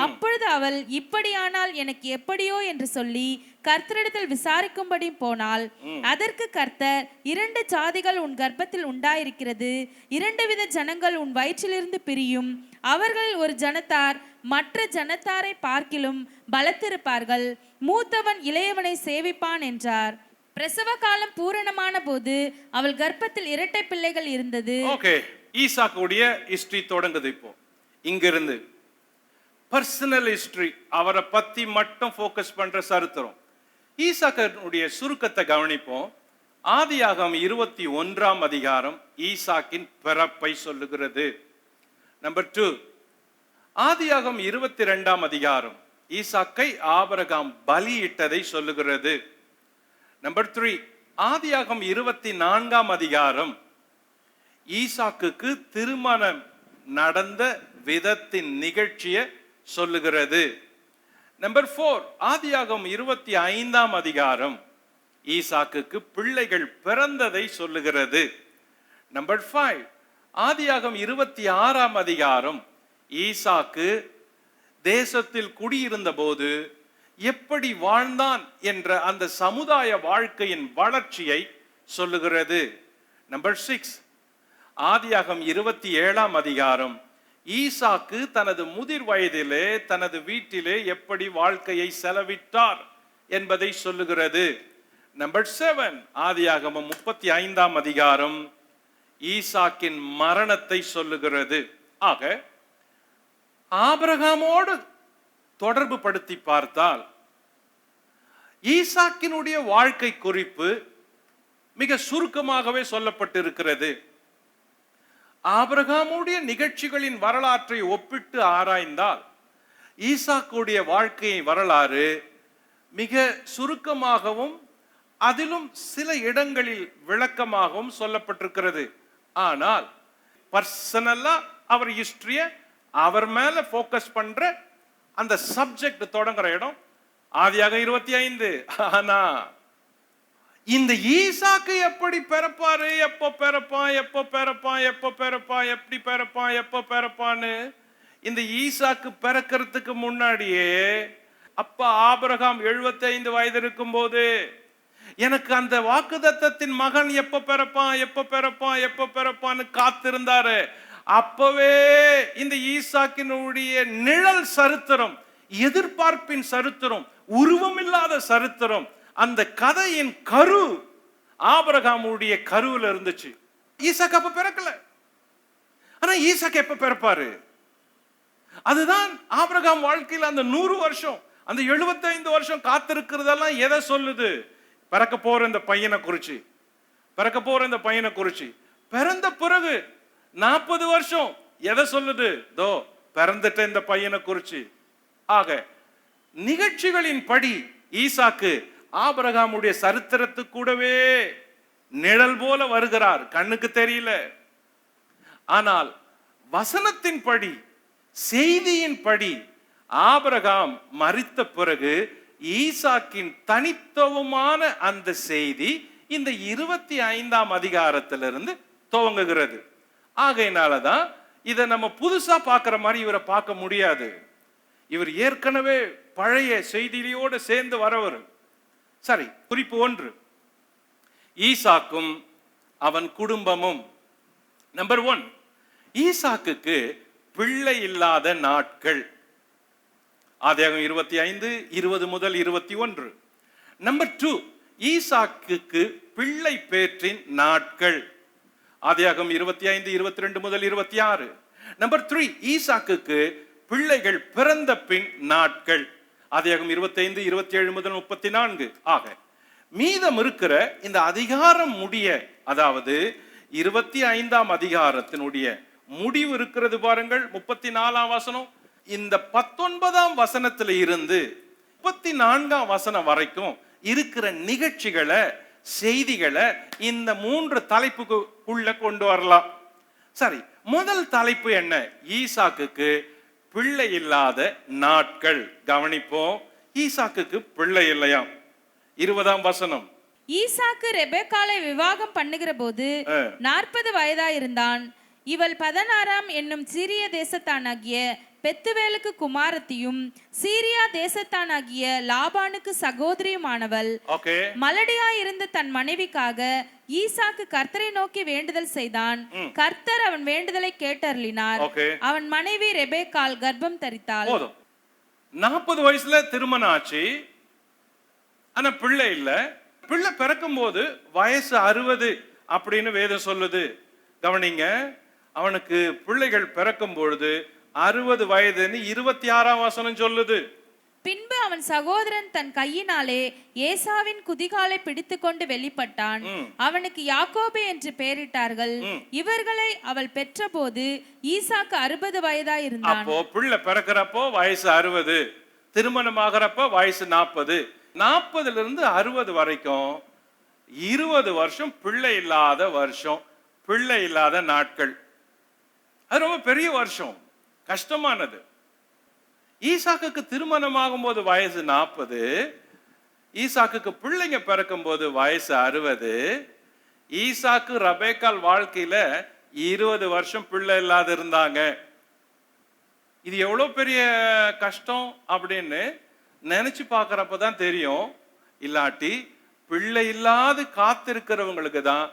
அப்பொழுது அவள், இப்படியானால் எனக்கு எப்படியோ என்று சொல்லி கர்த்தரிடத்தில் விசாரிக்கும்படி போனாள். அதற்கு கர்த்தர், 2 ஜாதிகள் உன் கர்ப்பத்தில் உண்டாயிருக்கிறது, 2 வித ஜனங்கள் உன் வயிற்றிலிருந்து பிரியும். அவர்கள் ஒரு ஜனத்தார் மற்ற ஜனத்தாரை பார்க்கிலும் பலத்திருப்பார்கள். மூத்தவன் இளையவனை சேவிப்பான் என்றார். பிரசவ காலம் பூரணமான போது அவள் கர்ப்பத்தில் 2 பிள்ளைகள் இருந்தது. ஓகே, ஈசாக்குடைய ஹிஸ்டரி தொடங்குது. இப்போ இங்கிருந்து பர்சனல் ஹிஸ்டரி, அவரை பத்தி மட்டும் ஃபோக்கஸ் பண்ற சரித்திரம். ஈசாக்குடைய சுருக்கத்தை கவனிப்போம். ஆதியாகமம் 21 அதிகாரம் ஈசாக்கின் பிறப்பை சொல்லுகிறது. நம்பர் 2, ஆதியாகமம் 22 அதிகாரம் ஈசாக்கை ஆபிரகாம் பலியிட்டதை சொல்லுகிறது. நம்பர் 3, ஆதியாகமம் 24 அதிகாரம் ஈசாக்குக்கு திருமணம் நடந்த விதத்தின் நிகழ்ச்சியை சொல்லுகிறது. நம்பர் 4, ஆதியாகமம் 25 அதிகாரம் ஈசாக்குக்கு பிள்ளைகள் பிறந்ததை சொல்லுகிறது. நம்பர் 5, ஆதியாகமம் 26 அதிகாரம் ஈசாக்கு தேசத்தில் குடியிருந்த போது எப்படி வாழ்ந்தான் என்ற அந்த சமுதாய வாழ்க்கையின் வளர்ச்சியை சொல்லுகிறது. நம்பர் 6, ஆதியாகமம் 27 அதிகாரம் ஈசாக்கு தனது முதிர் வயதிலே தனது வீட்டிலே எப்படி வாழ்க்கையை செலவிட்டார் என்பதை சொல்லுகிறது. நம்பர் 7, ஆதியாகமம் 35 அதிகாரம் ஈசாக்கின் மரணத்தை சொல்லுகிறது. ஆக ஆபிரகாமோடு தொடர்பு படுத்தி பார்த்தால் ஈசாக்கினுடைய வாழ்க்கை குறிப்பு மிக சுருக்கமாகவே சொல்லப்பட்டிருக்கிறது. ஆபிரகாமுடைய நிகழ்ச்சிகளின் வரலாற்றை ஒப்பிட்டு ஆராய்ந்தால் ஈசாக்குடைய வாழ்க்கை வரலாறு மிக சுருக்கமாகவும் அதிலும் சில இடங்களில் விளக்கமாகவும் சொல்லப்பட்டிருக்கிறது. ஆனால் பர்சனலா அவர் ஹிஸ்டரிய அவர் மேல போக்கஸ் பண்ற அந்த சப்ஜெக்ட் தொடங்குற இடம் ஆதியாகமம் 25. ஆனா இந்த ஈசாக்கு எப்படி பிறப்பாரு, எப்போ பிறப்பான், எப்போ பிறப்பான், எப்போ பிறப்பான், எப்படி பிறப்பான், எப்போ பிறப்பான்னு இந்த ஈசாக்கு பிறக்கிறதுக்கு முன்னாடியே அப்பா ஆபிரகாம் 75 வயது இருக்கும் போது எனக்கு அந்த வாக்குத்தத்தத்தின் மகன் எப்ப பிறப்பான், எப்ப பிறப்பான், எப்ப பிறப்பான்னு காத்திருந்தாரு. அப்பவே இந்த ஈசாக்கினுடைய நிழல் சரித்திரம், எதிர்பார்ப்பின் சரித்திரம், உருவமில்லாத சரித்திரம், அந்த கதையின் கரு ஆபிரகாமுடைய கருவில் இருந்துச்சு. ஈசாக்கு அப்ப பிறக்கல. ஆனா ஈசாக்கு எப்ப பிறப்பாரு? அதுதான் ஆபிரகாம் வாழ்க்கையில் அந்த 100 வருஷம், அந்த 75 வருஷம் காத்திருக்கிறதெல்லாம் எதை சொல்லுது? பிறக்க போற இந்த பையனை குறிச்சு, பிறக்க போற இந்த பையனை குறிச்சு. பிறந்த பிறகு 40 வருஷம் எதை சொல்லுது? தோ பிறந்துட்ட இந்த பையனை குறிச்சு. ஆக நிகழ்ச்சிகளின் படி ஈசாக்கு ஆபிரகாமுடைய சரித்திரத்துக்கு கூடவே நிழல் போல வருகிறார், கண்ணுக்கு தெரியல. ஆனால் வசனத்தின் படி, செய்தியின் படி ஆபிரகாம் மரித்த பிறகு ஈசாக்கின் தனித்துவமான அந்த செய்தி இந்த 25 அதிகாரத்திலிருந்து துவங்குகிறது. ஆகையினாலதான் இதை நம்ம புதுசா பார்க்கிற மாதிரி இவரை பார்க்க முடியாது. இவர் ஏற்கனவே பழைய செய்தியோடு சேர்ந்து வரவர். சரி, குறிப்பு 1, ஈசாக்கும் அவன் குடும்பமும். நம்பர் 1, ஈசாக்குக்கு பிள்ளை இல்லாத நாட்கள். ஆதியாகமம் 25, 20 முதல் 21. நம்பர் 2, ஈசாக்குக்கு பிள்ளை பேற்றின் நாட்கள். ஆதியாகமம் 25, 22 முதல் 26. நம்பர் 3, ஈசாக்குக்கு பிள்ளைகள் பிறந்த பின் நாட்கள். ஆதியாகமம் 25, 27 முதல் 34. ஆக மீதம் இருக்கிற இந்த அதிகாரம் முடிய, அதாவது 25 அதிகாரத்தினுடைய முடிவு இருக்கிறது பாருங்கள், 34 வசனம். இந்த 19 வசனத்துல இருந்து 34 வசனம் வரைக்கும் இருக்கிற நிகழ்ச்சிகளை, செய்திகளை இந்த 3 தலைப்புக்குள்ள கொண்டு வரலாம். சரி, முதல் தலைப்பு என்ன? ஈசாக்குக்கு பிள்ளை இல்லாத நாட்கள். கவனிப்போம். ஈசாக்குக்கு பிள்ளை இல்லையாம். 20 வசனம். ஈசாக்கு ரெபெக்காளை விவாகம் பண்ணுகிற போது 40 வயதாயிருந்தான். இவள் 16 என்னும் சீரிய தேசத்தானாகிய பெத்துவேலுக்கு குமாரத்தியும் சீரியா தேசத்தானாகிய லாபானுக்கு சகோதரியுமானவள். மலடியாயிருந்த தன் மனைவிக்காக ஈசாக்கு கர்த்தரை நோக்கி வேண்டுதல் செய்தான். கர்த்தர் அவன் வேண்டுதலை கேட்டருளினார். அவன் மனைவி ரெபெக்காள் கர்ப்பம் தரித்தாள். 40 வயசுல திருமணம் ஆச்சு, ஆனா பிள்ளை இல்ல. பிள்ளை பிறக்கும் போது வயசு 60 அப்படின்னு வேதம் சொல்லுது. கவனிங்க, அவனுக்கு பிள்ளைகள் பிறக்கும் பொழுது 60 வயதுன்னு 26 வசனம் சொல்லுது. பின்பு அவன் சகோதரன் தன் கையினாலே ஏசாவின் குதிகாலை பிடித்துக்கொண்டு வெளிப்பட்டான். அவனுக்கு யாக்கோபு என்று பெயரிட்டார்கள். இவர்களை அவள் பெற்றபோது ஈசாக்கு 60 வயதாய் இருந்தான். அப்போ பிள்ளை பிறக்கிறப்போ வயசு 60, திருமணம் ஆகிறப்ப வயசு 40. 40ல இருந்து 60 வரைக்கும் 20 வருஷம் பிள்ளை இல்லாத வருஷம், பிள்ளை இல்லாத நாட்கள். அது ரொம்ப பெரிய வருஷம், கஷ்டமானது. ஈசாக்குக்கு திருமணம் ஆகும்போது வயசு 40, ஈசாக்குக்கு பிள்ளைங்க பிறக்கும் போது வயசு 60. ஈசாக்கு ரபேக்கால் வாழ்க்கையில 20 வருஷம் பிள்ளை இல்லாத இருந்தாங்க. இது எவ்வளவு பெரிய கஷ்டம் அப்படின்னு நினைச்சு பார்க்கறப்பதான் தெரியும். இல்லாட்டி பிள்ளை இல்லாது காத்திருக்கிறவங்களுக்கு தான்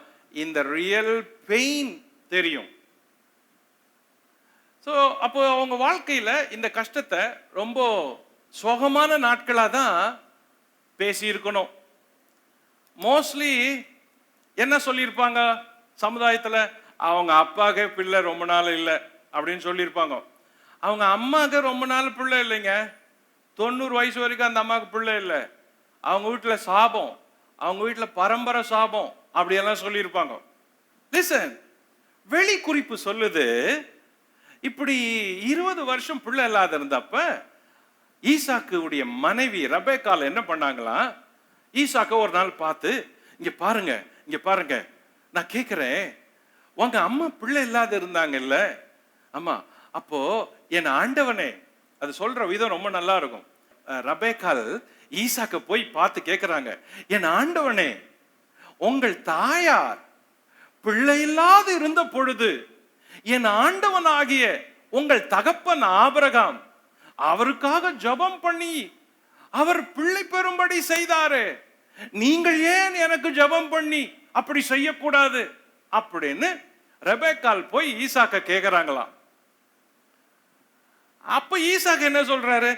இந்த ரியல் பெயின் தெரியும். ஸோ அப்போ அவங்க வாழ்க்கையில இந்த கஷ்டத்தை ரொம்ப சோகமான நாட்களாக தான் பேசியிருக்கணும். மோஸ்ட்லி என்ன சொல்லியிருப்பாங்க சமுதாயத்தில், அவங்க அப்பாவுக்கு பிள்ளை ரொம்ப நாள் இல்லை அப்படின்னு சொல்லியிருப்பாங்க. அவங்க அம்மாவுக்கு ரொம்ப நாள் பிள்ளை இல்லைங்க, 90 வயசு வரைக்கும் அந்த அம்மாவுக்கு பிள்ளை இல்லை, அவங்க வீட்டில் சாபம், அவங்க வீட்டில் பரம்பரை சாபம் அப்படியெல்லாம் சொல்லியிருப்பாங்க. லிசன், வெளி குறிப்பு சொல்லுது, இப்படி 20 வருஷம் பிள்ளை இல்லாத இருந்தப்ப ஈசாக்கு உடைய மனைவி ரபேக்கால் என்ன பண்ணாங்களாம், ஈசாக்க ஒரு நாள் பார்த்து, இங்க பாருங்க, இங்க பாருங்க, நான் கேட்கிறேன், உங்க அம்மா பிள்ளை இல்லாத இருந்தாங்கல்ல, ஆமா, அப்போ என் ஆண்டவனே, அது சொல்ற விதம் ரொம்ப நல்லா இருக்கும். ரபேக்கால் ஈசாக்க போய் பார்த்து கேட்கிறாங்க, என் ஆண்டவனே, உங்கள் தாயார் பிள்ளை இல்லாது இருந்த பொழுது என் ஆண்டவனாகிய உங்கள் தகப்பன் ஆபிரகாம் அவருக்காக ஜெபம் பண்ணி அவர் பிள்ளை பெறும்படி செய்தாரு, நீங்கள் ஏன் எனக்கு ஜெபம் பண்ணி அப்படி செய்யக்கூடாது அப்படின்னு ரெபேக்கால் போய் ஈசாக்க கேக்குறாங்களாம். அப்ப ஈசாக்கு என்ன சொல்றாரு,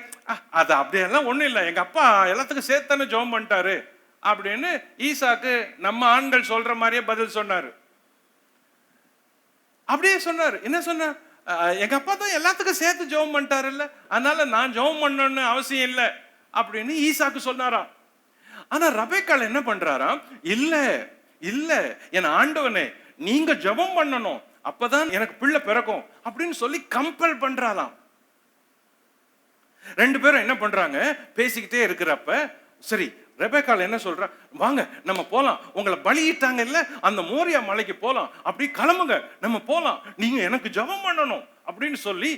அது அப்படியெல்லாம் ஒண்ணும் இல்லை, எங்க அப்பா எல்லாத்துக்கும் சேர்த்தானே ஜெபம் பண்ணிட்டாரு அப்படின்னு ஈசாக்கு நம்ம ஆண்கள் சொல்ற மாதிரியே பதில் சொன்னாரு. அப்படியே சொன்னார். என்ன சொன்னார், எங்க அப்பா தான் எல்லாத்துக்கும் சேர்த்து ஜெபம் பண்ணிட்டாருல்ல, அதனால நான் ஜெபம் பண்ணணும்னு அவசியம் இல்லை அப்படின்னு ஈசாக்கு சொன்னாராம். ஆனா ரெபெக்காள் என்ன பண்றாராம், இல்ல இல்ல என் ஆண்டவனே, நீங்க ஜெபம் பண்ணணும், அப்பதான் எனக்கு பிள்ளை பிறக்கும் அப்படின்னு சொல்லி கம்பல் பண்றாராம். ரெண்டு பேரும் என்ன பண்றாங்க, பேசிக்கிட்டே இருக்கிறப்ப சரி ரெபெக்காள் என்ன சொல்றா, வாங்க நம்ம போலாம், உங்களை பலியிட்டாங்க இல்ல அந்த மோரியா மலைக்கு போலாம், அப்படி கிளம்புங்க நம்ம போலாம், நீங்க எனக்கு ஜெபம் பண்ணணும் அப்படின்னு சொல்லி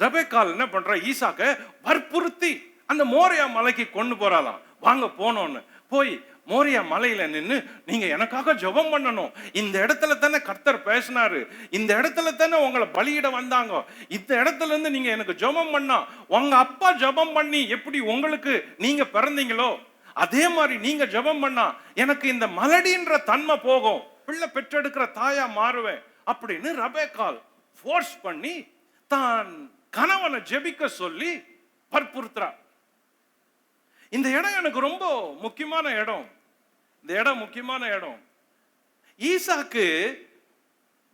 ரெபெக்காள் என்ன பண்றா, ஈசாக்க வற்புறுத்தி அந்த மோரியா மலைக்கு கொண்டு போறாளாம். வாங்க போனோன்னு போய் மோரியா மலையில நின்று நீங்க எனக்காக ஜெபம் பண்ணணும், இந்த இடத்துல தானே கர்த்தர் பேசினாரு, இந்த இடத்துல தானே உங்களை பலியிட வந்தாங்க, இந்த இடத்துல இருந்து நீங்க எனக்கு ஜெபம் பண்ணா உங்க அப்பா ஜெபம் பண்ணி எப்படி உங்களுக்கு நீங்க பிறந்தீங்களோ அதே மாதிரி நீங்க ஜெபம் பண்ணா எனக்கு இந்த மலடின்ற தன்மை போகும், பிள்ளை பெற்றெடுக்கிற தாயா மாறுவேன் அப்படின்னு ரெபெக்காள் ஃபோர்ஸ் பண்ணி தான் கணவனை ஜெபிக்க சொல்லி வற்புறுத்துறா. இந்த இடம் எனக்கு ரொம்ப முக்கியமான இடம், இந்த இடம் முக்கியமான இடம். ஈசாக்கு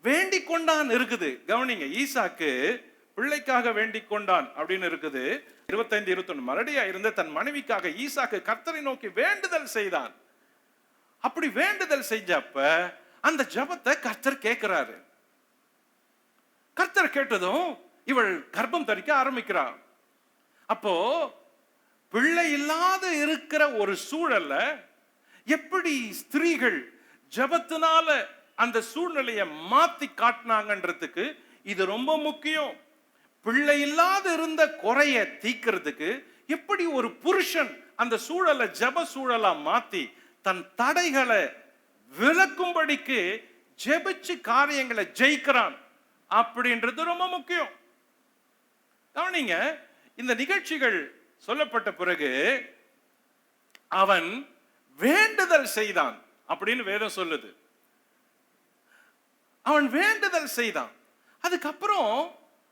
வேண்டிக் கொண்டான் இருக்குது, கவனிங்க, ஈசாக்கு பிள்ளைக்காக வேண்டிக் கொண்டான் அப்படின்னு இருக்குது. 25-21 மறுபடியா இருந்த தன் மனைவிக்காக ஈசாக்கு கர்த்தரை நோக்கி வேண்டுதல் செய்தான். அப்படி வேண்டுதல் செஞ்சப்ப அந்த ஜெபத்தை கர்த்தர் கேட்கிறாரு. கர்த்தர் கேட்டதும் இவள் கர்ப்பம் தரிக்க ஆரம்பிக்கிறார். அப்போ பிள்ளை இல்லாத இருக்கிற ஒரு சூழல்ல எப்படி ஸ்திரீகள் ஜெபத்தினால அந்த சூழ்நிலையை மாத்தி காட்டினாங்கன்றதுக்கு இது ரொம்ப முக்கியம். பிள்ளை இல்லாத இருந்த குறைய தீக்கிறதுக்கு எப்படி ஒரு புருஷன் அந்த சூழலை ஜெப சூழலா மாத்தி தன் தடைகளை விலக்கும்படிக்கு ஜெபிச்சு காரியங்களை ஜெயிக்கிறான் அப்படின்றது ரொம்ப முக்கியம். கவனிங்க, இந்த நிகழ்ச்சிகள் சொல்லப்பட்ட பிறகு அவன் வேண்டுதல் செய்தான் அப்படின்னு வேதம் சொல்லுது. அவன் வேண்டுதல் செய்தான். அதுக்கப்புறம்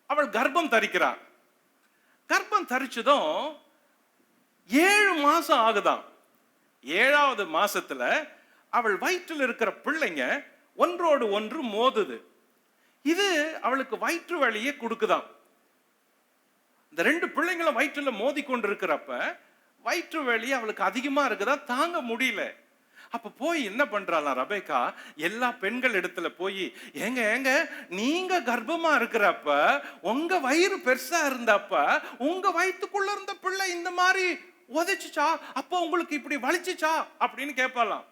அவள் கர்ப்பம் தரிக்கிறாள். கர்ப்பம் தரிச்சதும் 7 மாசம் ஆகுதான். 7வது மாசத்துல அவள் வயிற்றில் இருக்கிற பிள்ளைங்க ஒன்றோடு ஒன்று மோதுது. இது அவளுக்கு வயிற்று வலியை கொடுக்குதாம். இந்த 2 பிள்ளைங்களும் வயிற்றுல மோதி கொண்டு இருக்கிறப்ப வயிற்று வலி அவளுக்கு அதிகமா இருக்குதா, தாங்க முடியல. அப்ப போய் என்ன பண்றாளாம் ரெபெக்கா, எல்லா பெண்கள் இடத்துல போய், ஏங்க ஏங்க நீங்க கர்ப்பமா இருக்கிறப்ப உங்க வயிறு பெருசா இருந்தப்ப உங்க வயிற்றுக்குள்ள இருந்த பிள்ளை இந்த மாதிரி உதைச்சுச்சா, அப்ப உங்களுக்கு இப்படி வலிச்சுச்சா அப்படின்னு கேட்பாலாம்.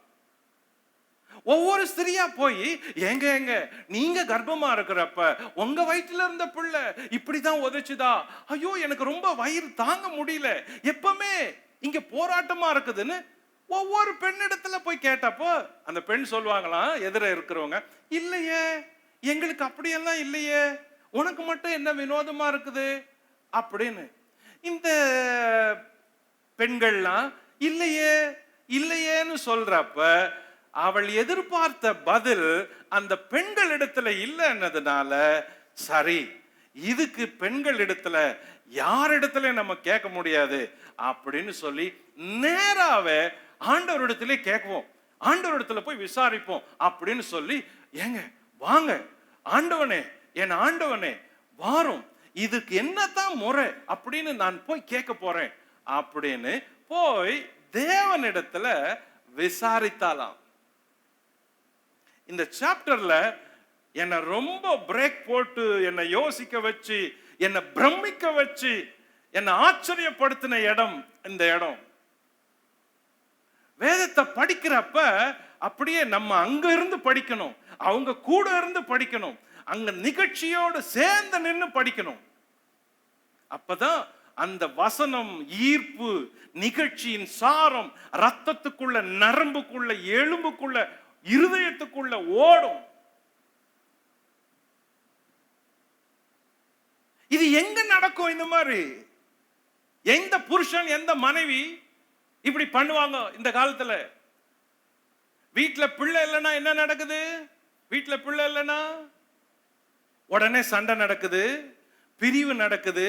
ஒவ்வொரு ஸ்திரியா போய், ஏங்க ஏங்க நீங்க கர்ப்பமா இருக்கிறப்ப உங்க வயிற்றுல இருந்த பிள்ளை இப்படிதான் உதைச்சுதா, ஐயோ எனக்கு ரொம்ப வயிறு தாங்க முடியல, எப்பவுமே இங்க போராட்டமா இருக்குதுன்னு ஒவ்வொரு பெண்ணிடத்துல போய் கேட்டப்போ அந்த பெண் சொல்லுவாங்களாம், எதிர இருக்கிறவங்க, இல்லையே எங்களுக்கு அப்படியெல்லாம் இல்லையே, உனக்கு மட்டும் என்ன வினோதமா இருக்குது அப்படின்னு. இந்த பெண்கள்லாம் இல்லையே இல்லையேன்னு சொல்றப்ப அவள் எதிர்பார்த்த பதில் அந்த பெண்கள் இடத்துல இல்லைன்னதுனால, சரி இதுக்கு பெண்கள் இடத்துல யார் இடத்துல நம்ம கேட்க முடியாது அப்படின்னு சொல்லி நேராவே ஆண்டவரிடத்திலே கேட்போம், ஆண்டவரிடத்துல போய் விசாரிப்போம் அப்படின்னு சொல்லி, ஏங்க வாங்க ஆண்டவனே, என் ஆண்டவனே வாரும், இதுக்கு என்னதான் முறை அப்படின்னு நான் போய் கேட்க போறேன் அப்படின்னு போய் தேவனிடத்துல விசாரித்தாலாம். இந்த சாப்டர்ல என்னை ரொம்ப பிரேக் போட்டு என்னை யோசிக்க வச்சு என்னை பிரமிக்க வச்சு என்னை ஆச்சரியப்படுத்தின இடம் இந்த இடம். வேதத்தை படிக்கிறப்ப அப்படியே நம்ம அங்க இருந்து படிக்கணும், அவங்க கூட இருந்து படிக்கணும், அங்க நிகழ்ச்சியோடு சேர்ந்து நின்று படிக்கணும். அப்பதான் அந்த வசனம் ஈர்ப்பு, நிகழ்ச்சியின் சாரம் ரத்தத்துக்குள்ள, நரம்புக்குள்ள, எலும்புக்குள்ள, இருதயத்துக்குள்ள ஓடும். இது எங்க நடக்கும்? இந்த மாதிரி எந்த புருஷன் எந்த மனைவி இப்படி பண்ணுவாங்க இந்த காலத்துல? வீட்டுல பிள்ளை இல்லைன்னா என்ன நடக்குது? வீட்டுல பிள்ளை இல்லைன்னா உடனே சண்டை நடக்குது, பிரிவு நடக்குது,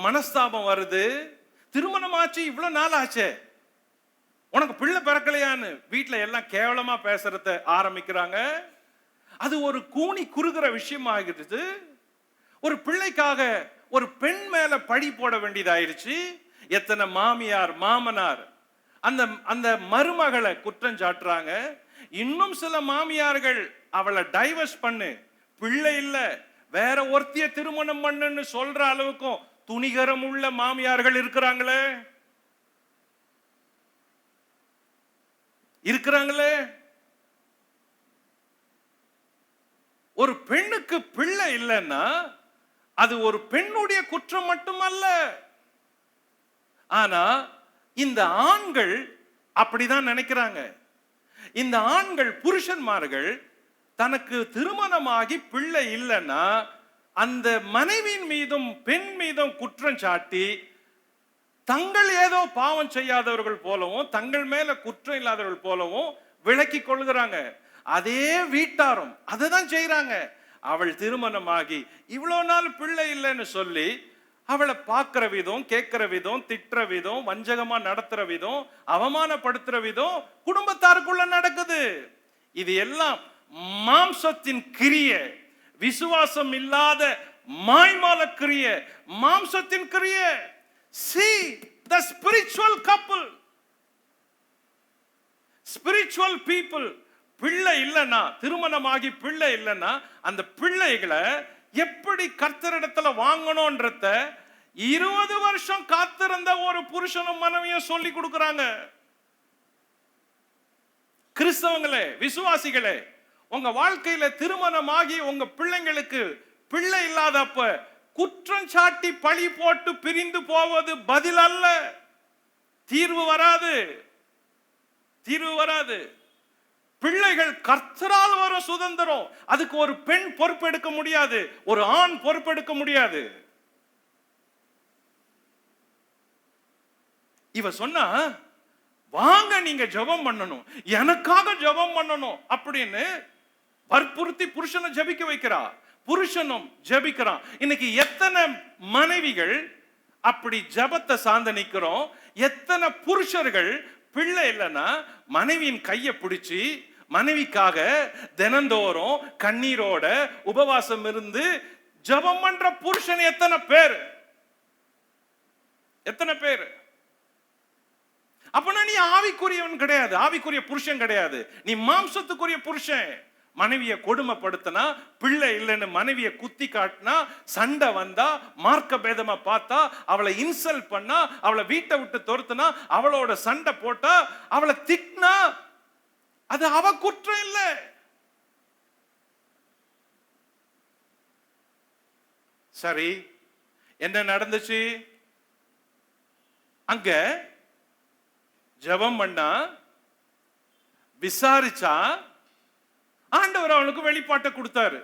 மனஸ்தாபம் வருது. திருமணம் ஆச்சு, இவ்வளவு நாள் ஆச்சே, உனக்கு பிள்ளை பிறக்கலையான்னு வீட்டுல எல்லாம் கேவலமா பேசுறத ஆரம்பிக்கிறாங்க. அது ஒரு கூனி குறுகிற விஷயம் ஆகிடுது. ஒரு பிள்ளைக்காக ஒரு பெண் மேல பழி போட வேண்டியதாயிருச்சு. எத்தனை மாமியார் மாமனார் அந்த அந்த மருமகளை குற்றம் சாட்டுறாங்க. இன்னும் சில மாமியார்கள் அவளை டைவர்ஸ் பண்ணு, பிள்ளை இல்ல, வேற ஒருத்திய திருமணம் பண்ணுன்னு சொல்ற அளவுக்கும் துணிகரம் உள்ள மாமியார்கள் இருக்கிறாங்களே இருக்கிறாங்களே. ஒரு பெண்ணுக்கு பிள்ளை இல்லைன்னா அது ஒரு பெண்ணுடைய குற்றம் மட்டுமல்ல. ஆனா இந்த ஆண்கள் அப்படிதான் நினைக்கிறாங்க. இந்த ஆண்கள், புருஷன்மார்கள் தனக்கு திருமணமாகி பிள்ளை இல்லைன்னா அந்த மனைவியின் மீதும் பெண் மீதும் குற்றம் சாட்டி தங்கள் ஏதோ பாவம் செய்யாதவர்கள் போலவும் தங்கள் மேல குற்றம் இல்லாதவர்கள் போலவும் விளக்கி கொள்கிறாங்க. அதே வீட்டாரும் அதுதான் செய்யறாங்க. அவள் திருமணமாகி இவ்வளவு நாள் பிள்ளை இல்லைன்னு சொல்லி அவளை பார்க்கிற விதம், கேட்கிற விதம், திட்டுற விதம், வஞ்சகமா நடத்துற விதம், அவமானப்படுத்துற விதம் குடும்பத்தாருக்குள்ள நடக்குது. இது எல்லாம் மாம்சத்தின் கிரியை, விசுவாசம் இல்லாத மாய்மால கிரியை, மாம்சத்தின் கிரியை. See the spiritual couple, spiritual people. பிள்ளை இல்லைன்னா, திருமணமாகி பிள்ளை இல்லைன்னா அந்த பிள்ளைகளை எப்படி கர்த்தரிடத்துல வாங்கணும்ன்றத 20 வருஷம் காத்திருந்த ஒரு புருஷனும் மனைவியும் சொல்லி கொடுக்கறாங்க. கிறிஸ்தவங்களே, விசுவாசிகளே, உங்க வாழ்க்கையில திருமணமாகி உங்க பிள்ளைங்களுக்கு பிள்ளை இல்லாதப்ப குற்றம் சாட்டி பழி போட்டு பிரிந்து போவது பதில் அல்ல. தீர்வு வராது, தீர்வு வராது. பிள்ளைகள் கர்த்தரால் வரும் சுதந்திரம். அதுக்கு ஒரு பெண் பொறுப்பெடுக்க முடியாது, ஒரு ஆண் பொறுப்பெடுக்க முடியாது. இவ சொன்னா, வாங்க நீங்க ஜெபம் பண்ணணும், எனக்காக ஜெபம் பண்ணணும் அப்படின்னு வற்புறுத்தி புருஷனை ஜெபிக்க வைக்கிறா. புருஷனும் ஜெபிக்கிறான். இன்னைக்கு எத்தனை மனைவிகள் அப்படி ஜெபத்தை சார்ந்து நிக்கிறோம்? எத்தனை புருஷர்கள் பிள்ளை இல்லைன்னா மனைவியின் கையை பிடிச்சி மனைவிக்காக தினந்தோறும் கண்ணீரோட உபவாசம் இருந்து ஜெபம் பண்ற புருஷன் எத்தனை பேர்? எத்தனை பேர்? அப்பனா நீ ஆவிக்குரியவன் கிடையாது, ஆவிக்குரிய புருஷன் கிடையாது, நீ மாம்சத்துக்குரிய புருஷன். மனைவியை கொடுமைப்படுத்தினா, பிள்ளை இல்லைன்னு மனைவியை குத்தி காட்டினா, சண்டை வந்தா, மார்க்க பேதமா பார்த்தா, அவளை இன்சல்ட் பண்ணா, அவளை வீட்டை விட்டு துரத்துனா, அவளோட சண்டை போட்டா, அவளை திட்டினா, அது அவ குற்றம் இல்லை. சரி, என்ன நடந்துச்சு? அங்க ஜெபம் பண்ணா, விசாரிச்சா, ஆண்டவர் அவனுக்கு வெளிப்பாட்டை கொடுத்தாரு.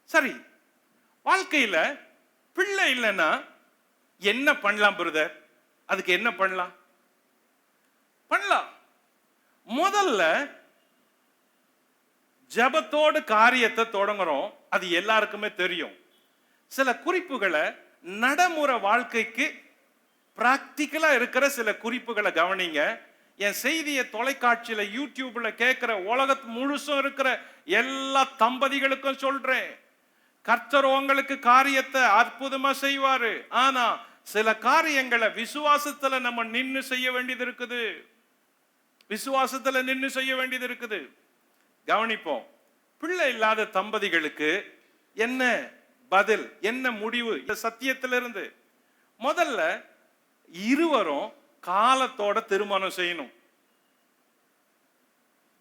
சரி, வாழ்க்கையில பிள்ளை இல்லைன்னா என்ன பண்ணலாம் பிரதர்? அதுக்கு என்ன பண்ணலாம்? முதல்ல ஜெபத்தோடு காரியத்தை தொடங்குறோம். அது எல்லாருக்குமே தெரியும். சில குறிப்புகளை, நடைமுறை வாழ்க்கைக்கு பிராக்டிக்கலா இருக்கிற சில குறிப்புகளை கவனிங்க. என் செய்தியை தொலைக்காட்சியில, யூடியூப்ல கேட்கிற உலகத்து முழுசும் இருக்கிற எல்லா தம்பதிகளுக்கும் சொல்றேன், கர்த்தர் உங்களுக்கு காரியத்தை அற்புதமா செய்வாரு. ஆனா சில காரியங்களை விசுவாசத்துல நம்ம நின்னு செய்ய வேண்டியது இருக்குது. விசுவாசத்துல நின்னு செய்ய வேண்டியது இருக்குது. கவனிப்போம். பிள்ளை இல்லாத தம்பதிகளுக்கு என்ன பதில், என்ன முடிவு இந்த சத்தியத்திலிருந்து? முதல்ல இருவரும் காலத்தோட திருமணம் செய்யணும்.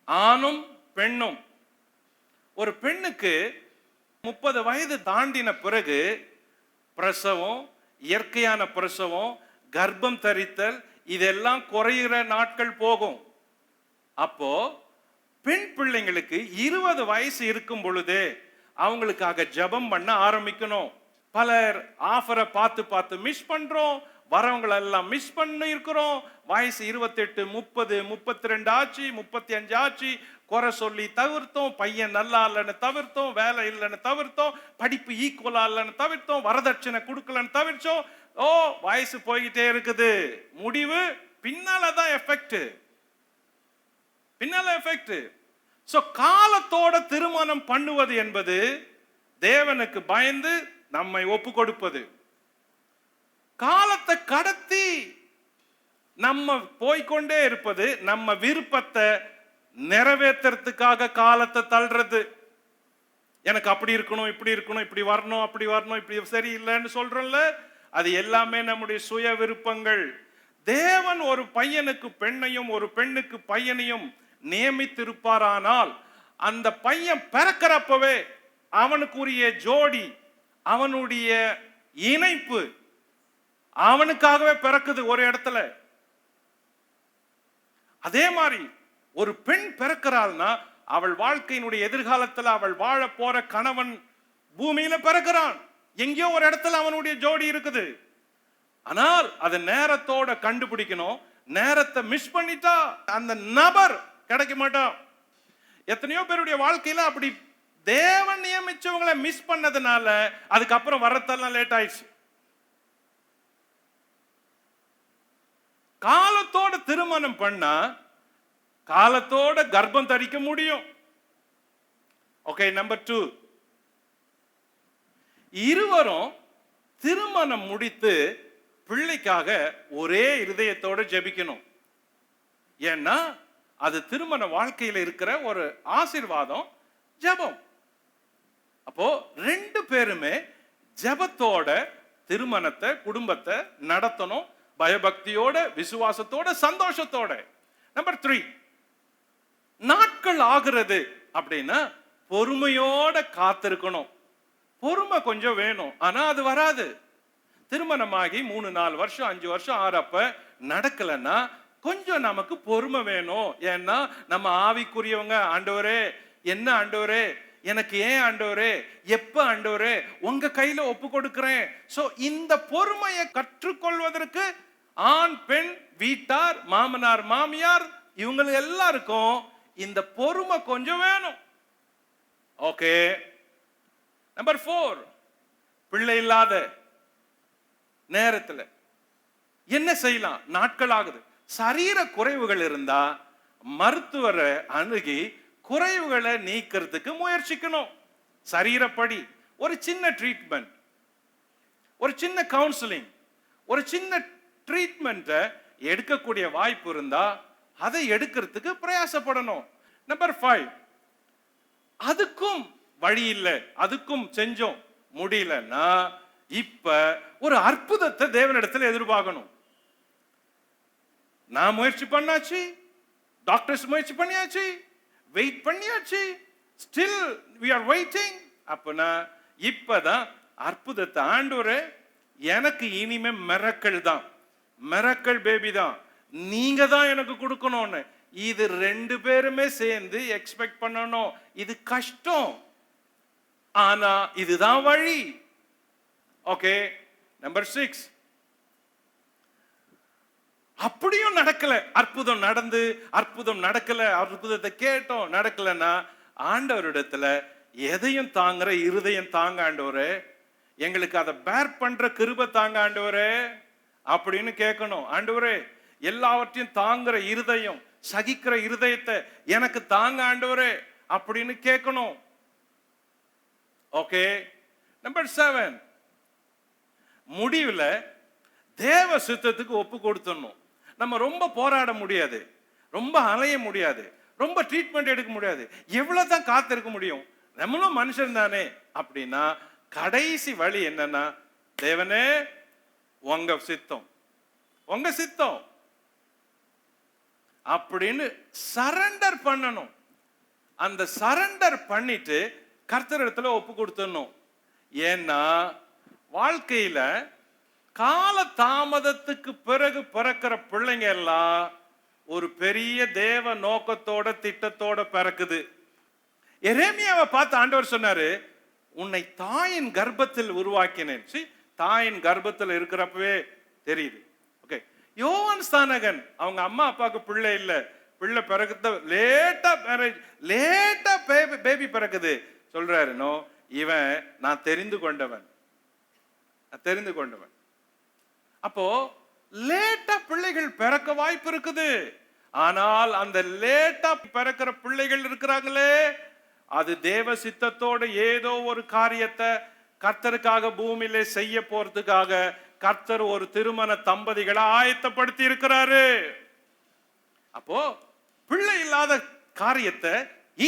ஆணும் பெண்ணும். ஒரு பெண்ணுக்கு 30 வயது தாண்டின பிறகு பிரசவம், இயற்கையான பிரசவம், கர்ப்பம் தரித்தல், இதெல்லாம் குறைகிற நாட்கள் போகும். அப்போ பெண் பிள்ளைங்களுக்கு 20 வயசு இருக்கும் பொழுதே அவங்களுக்காக ஜெபம் பண்ண ஆரம்பிக்கணும். பலர் ஆஃபரை பார்த்து மிஸ் பண்றோம், வரவங்களை எல்லாம் மிஸ் பண்ணி இருக்கிறோம். வயசு 28, 30, 32 ஆச்சு, 35 ஆச்சு, குறை சொல்லி தவிர்த்தோம், பையன் நல்லா இல்லைன்னு தவிர்த்தோம், வேலை இல்லைன்னு தவிர்த்தோம், படிப்பு ஈக்குவலா இல்லைன்னு தவிர்த்தோம், வரதட்சணை கொடுக்கலன்னு தவிர்த்தோம். ஓ, வயசு போய்கிட்டே இருக்குது. முடிவு பின்னாலதான் எஃபெக்ட். சோ காலத்தோட திருமணம் பண்ணுவது என்பது தேவனுக்கு பயந்து நம்மை ஒப்பு கொடுப்பது. காலத்தை கடத்தி நம்ம போய்கொண்டே இருப்பது, நம்ம விருப்பத்தை நிறைவேற்றுறதுக்காக காலத்தை தள்ளுறது. எனக்கு அப்படி இருக்கணும், இப்படி இருக்கணும், இப்படி வரணும், அப்படி வரணும், இப்படி சரியில்லைன்னு சொல்றோம்ல, அது எல்லாமே நம்முடைய சுய விருப்பங்கள். தேவன் ஒரு பையனுக்கு பெண்ணையும், ஒரு பெண்ணுக்கு பையனையும் நியமித்திருப்பாரானால், அந்த பையன் பிறக்கிறப்பவே அவனுக்குரிய ஜோடி, அவனுடைய இணைப்பு அவனுக்காகவே பிறக்குது ஒரு இடத்துல. அதே மாதிரி ஒரு பெண் பிறக்கிறாள்னா, அவள் வாழ்க்கையினுடைய எதிர்காலத்தில் அவள் வாழ போற கணவன் பூமியில பிறக்கிறான். எங்கேயோ ஒரு இடத்துல அவனுடைய ஜோடி இருக்குது. ஆனால் அதை நேரத்தோட கண்டுபிடிக்கணும். நேரத்தை மிஸ் பண்ணிட்டா அந்த நபர் கிடைக்க மாட்டான். எத்தனையோ பேருடைய வாழ்க்கையில அப்படி தேவன் நியமிச்சவங்களை மிஸ் பண்ணதுனால அதுக்கப்புறம் வரத்தெல்லாம் லேட் ஆயிடுச்சு. காலத்தோட திருமணம் பண்ணா காலத்தோட கர்ப்பம் தரிக்க முடியும். ஓகே, நம்பர் 2, இருவரும் திருமணம் முடித்து பிள்ளைக்காக ஒரே இருதயத்தோட ஜெபிக்கணும். ஏன்னா அது திருமண வாழ்க்கையில் இருக்கிற ஒரு ஆசீர்வாதம், ஜெபம். அப்போ 2 பேருமே ஜெபத்தோட திருமணத்தை, குடும்பத்தை நடத்தணும், பயபக்தியோட, விசுவாசத்தோட, சந்தோஷத்தோட. நம்பர் 3, நாட்கள் ஆகிறது அப்படின்னா பொறுமையோட காத்திருக்கணும். பொறுமை கொஞ்சம் வேணும், ஆனா அது வராது. திருமணமாகி 3-4 வருஷம், 5 வருஷம் ஆறப்ப நடக்கலன்னா கொஞ்சம் நமக்கு பொறுமை வேணும். ஏன்னா நம்ம ஆவிக்குரியவங்க. ஆண்டவரே, என்ன ஆண்டவரே, எனக்கு ஏன் ஆண்டவரே, எப்ப ஆண்டவரே, உங்க கையில ஒப்பு கொடுக்கிறேன். சோ இந்த பொறுமையை கற்றுக்கொள்வதற்கு ஆண் பெண் வீட்டார், மாமனார் மாமியார், இவங்க எல்லாருக்கும் இந்த பொறுமை கொஞ்சம் வேணும். ஓகே, நம்பர் 4, பிள்ளை இல்லாத நேரத்தில் என்ன செய்யலாம்? நாட்கள் ஆகுது. சரீர குறைவுகள் இருந்தா மருத்துவரை அணுகி குறைவுகளை நீக்கிறதுக்கு முயற்சிக்கணும். சரீரப்படி ஒரு சின்ன ட்ரீட்மெண்ட், ஒரு சின்ன கவுன்சிலிங், ஒரு சின்ன ட்ரீட்மெண்ட்டை எடுக்கக்கூடிய வாய்ப்பு இருந்தா அதை எடுக்கிறதுக்கு பிரயாசப்படணும். நம்பர் 5, அதுக்கும் வழி இல்லை, அதுக்கும் செஞ்சோம் முடியலன்னா இப்ப ஒரு அற்புதத்தை தேவனிடத்தில் எதிர்பார்க்கணும். நான் முயற்சி பண்ணாச்சு, டாக்டர்ஸ் முயற்சி பண்ணியாச்சு, வெயிட் பண்ணியாச்சு, ஸ்டில் we are waiting. அப்பனா இப்பதான் அற்புதத்தை, ஆண்டவரே எனக்கு இனிமே மிரக்கல் தான், மிரக்கல் பேபி தான், நீங்க தான் எனக்கு கொடுக்கணும்னு இது 2 பேருமே சேர்ந்து எக்ஸ்பெக்ட் பண்ணணும். இது கஷ்டம், ஆனா இதுதான் வழி. ஓகே, நம்பர் 6, அப்படியும் நடக்கல, அற்புதம் நடந்து அற்புதம் நடக்கல, அற்புதத்தை கேட்டோம் நடக்கலன்னா ஆண்டவரிடத்துல எதையும் தாங்குற இருதயம் தாங்க ஆண்டவரே, எங்களுக்கு அதை பேர் பண்ற கிருபை தாங்க ஆண்டவரே அப்படின்னு கேட்கணும். ஆண்டவரே எல்லாவற்றையும் தாங்குற இருதயம், சகிக்கிற இருதயத்தை எனக்கு தாங்க ஆண்டவரே அப்படின்னு கேட்கணும். ஓகே, நம்பர் 7, முடிவுல தேவ சித்தத்துக்கு ஒப்பு கொடுத்துடணும். நம்ம ரொம்ப போராட முடியாது, ரொம்ப அலைய முடியாது, ரொம்ப ட்ரீட்மெண்ட் எடுக்க முடியாது, எவ்வளவுதான் காத்திருக்க முடியும், நம்மளும் மனுஷன் தானே. அப்படின்னா கடைசி வழி என்னன்னா, தேவனே உங்க சித்தம், உங்க சித்தம் அப்படின்னு சரண்டர் பண்ணணும். அந்த சரண்டர் பண்ணிட்டு கர்த்தரிடத்துல ஒப்பு கொடுத்துடணும். ஏன்னா வாழ்க்கையில கால தாமதத்துக்கு பிறகு பிறக்கிற பிள்ளைங்க எல்லாம் ஒரு பெரிய தேவ நோக்கத்தோட திட்டத்தோட பிறக்குது. எரேமியாவை பார்த்து ஆண்டவர் சொன்னாரு, உன்னை தாயின் கர்ப்பத்தில் உருவாக்கினேன். தாயின் கர்ப்பத்தில் இருக்கிறப்பவே தெரியுது. ஓகே, யோவான் ஸ்நானகன் அவங்க அம்மா அப்பாவுக்கு பிள்ளை இல்லை, பிள்ளை பிறகுத லேட்டா மேரேஜ், லேட்டா பேபி பிறக்குது. சொல்றாரு, நோ, இவன் நான் தெரிந்து கொண்டவன், தெரிந்து கொண்டவன். அப்போ லேட்டா பிள்ளைகள் பிறக்க வாய்ப்பு இருக்குது. ஆனால் அந்த லேட்டா பிறக்கிற பிள்ளைகள் இருக்கிறாங்களே, அது தேவ சித்தத்தோட ஏதோ ஒரு காரியத்தை கர்த்தருக்காக பூமியில செய்ய போறதுக்காக கர்த்தர் ஒரு திருமண தம்பதிகளை ஆயத்தப்படுத்தி இருக்கிறாரு. அப்போ பிள்ளை இல்லாத காரியத்தை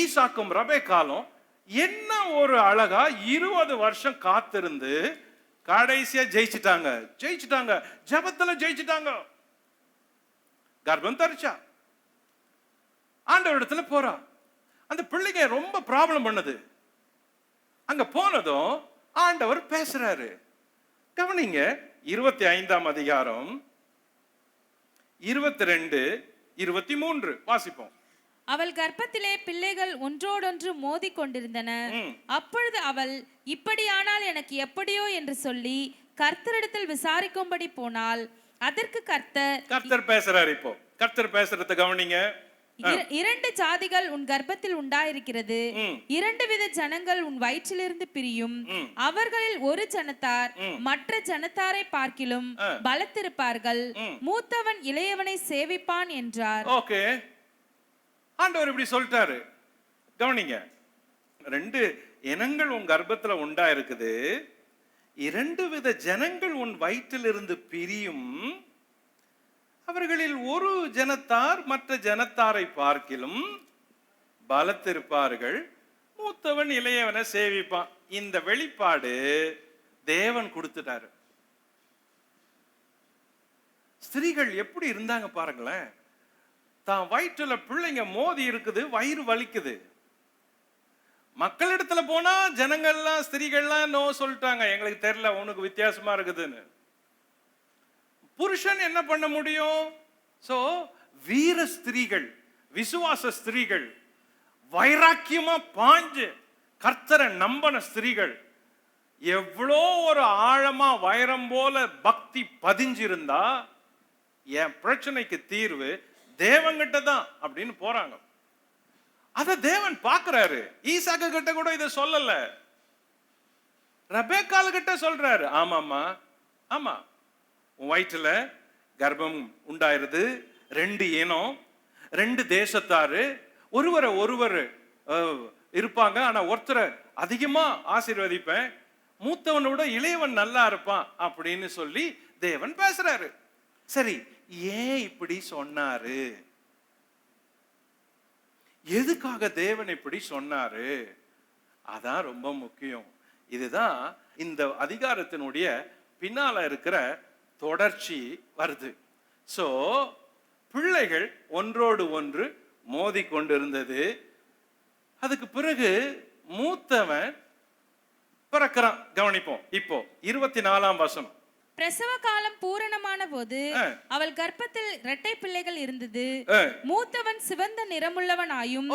ஈசாக்கும் ரெபெக்காலும் என்ன ஒரு அழகா 20 வருஷம் காத்திருந்து கடைசியா ஜெயிச்சிட்டாங்க, ஜெயிச்சிட்டாங்க, ஜெபத்துல ஜெயிச்சிட்டாங்க. கர்ப்பம் தரிச்சா, ஆண்டவரிடத்துல போறா. அந்த பிள்ளைங்க ரொம்ப ப்ராப்ளம் பண்ணுது. அங்க போனதும் ஆண்டவர் பேசுறாரு. கவனிங்க, 25ஆம் அதிகாரம் 22, 23 வாசிப்போம். அவள் கர்ப்பத்திலே பிள்ளைகள் ஒன்றோடொன்று மோதி கொண்டிருந்தன. அப்பொழுது அவள், இப்படியானால் எனக்கு எப்படியோ என்று சொல்லி கர்த்தரிடத்தில் விசாரிக்கும்படி போனாள். அதற்கு கர்த்தர் பேசுறாரு. இப்போ கர்த்தர் பேசுறத கவனிங்க. 2 ஜாதிகள் உன் கர்ப்பத்தில் உண்டாயிருக்கிறது, 2 வித ஜனங்கள் உன் வயிற்றிலிருந்து பிரியும், அவர்களில் ஒரு ஜனத்தார் மற்ற ஜனத்தாரை பார்க்கிலும் பலத்திருப்பார்கள், மூத்தவன் இளையவனை சேவிப்பான் என்றார். ஓகே, ஆண்டவர் இப்படி சொல்லிட்டாரு. கவனிங்க, 2 இனங்கள் உன் கர்ப்பத்துல உண்டா இருக்குது, 2 வித ஜனங்கள் உன் வயிற்றிலிருந்து பிரியும், அவர்களில் ஒரு ஜனத்தார் மற்ற ஜனத்தாரை பார்க்கிலும் பலத்திருப்பார்கள், மூத்தவன் இளையவனை சேவிப்பான். இந்த வெளிப்பாடு தேவன் கொடுத்துட்டாரு. ஸ்திரீகள் எப்படி இருந்தாங்க பாருங்களேன். தான் வயிற்றுல பிள்ளைங்க மோதி இருக்குது, வயிறு வலிக்குது. மக்களிடத்துல போனா ஜனங்கள்லாம் ஸ்திரீகள்லாம் நோ சொல்லிட்டாங்க, எங்களுக்கு தெரியல, உனக்கு வித்தியாசமா இருக்குதுன்னு. புருஷன் என்ன பண்ண முடியும்? சோ வீர ஸ்திரீகள், விசுவாச ஸ்திரீகள், வைராக்கியமா பாஞ்சு கர்த்தரை நம்பின ஸ்திரீகள், எவ்வளோ ஒரு ஆழமா வைரம் போல பக்தி பதிஞ்சிருந்தா என் பிரச்சனைக்கு தீர்வு தேவன்கிட்ட தான் அப்படின்னு போறாங்க. அத தேவன் பார்க்கிறாரு. ஈசாக்கு கிட்ட கூட இதை சொல்லல, ரெபெக்காள் கிட்ட சொல்றாரு. ஆமாமா, ஆமா, உன் வயிற்றுல கர்ப்பம் உண்டாயிருது, 2 இனம், 2 தேசத்தாரு, ஒருவர் இருப்பாங்க, ஆனா ஒருத்தரை அதிகமா ஆசீர்வதிப்பேன், மூத்தவனோட இளையவன் நல்லா இருப்பான் அப்படின்னு சொல்லி தேவன் பேசுறாரு. சரி, ஏன் இப்படி சொன்னாரு? எதுக்காக தேவன் இப்படி சொன்னாரு? அதான் ரொம்ப முக்கியம். இதுதான் இந்த அதிகாரத்தினுடைய பின்னால இருக்கிற தொடர்ச்சி வருது. சோ பிள்ளைகள் ஒன்றோடு ஒன்று மோதி கொண்டிருந்தது. அதுக்கு பிறகு மூத்தவன் பிறக்கிறான். கவனிப்போம். இப்போ 24ஆம் வசனம். பிரசவ காலம் பூரணமான போது அவள் கர்ப்பத்தில் இரட்டை பிள்ளைகள் இருந்தது. மூத்தவன் சிவந்த நிறமுள்ளவனாயும்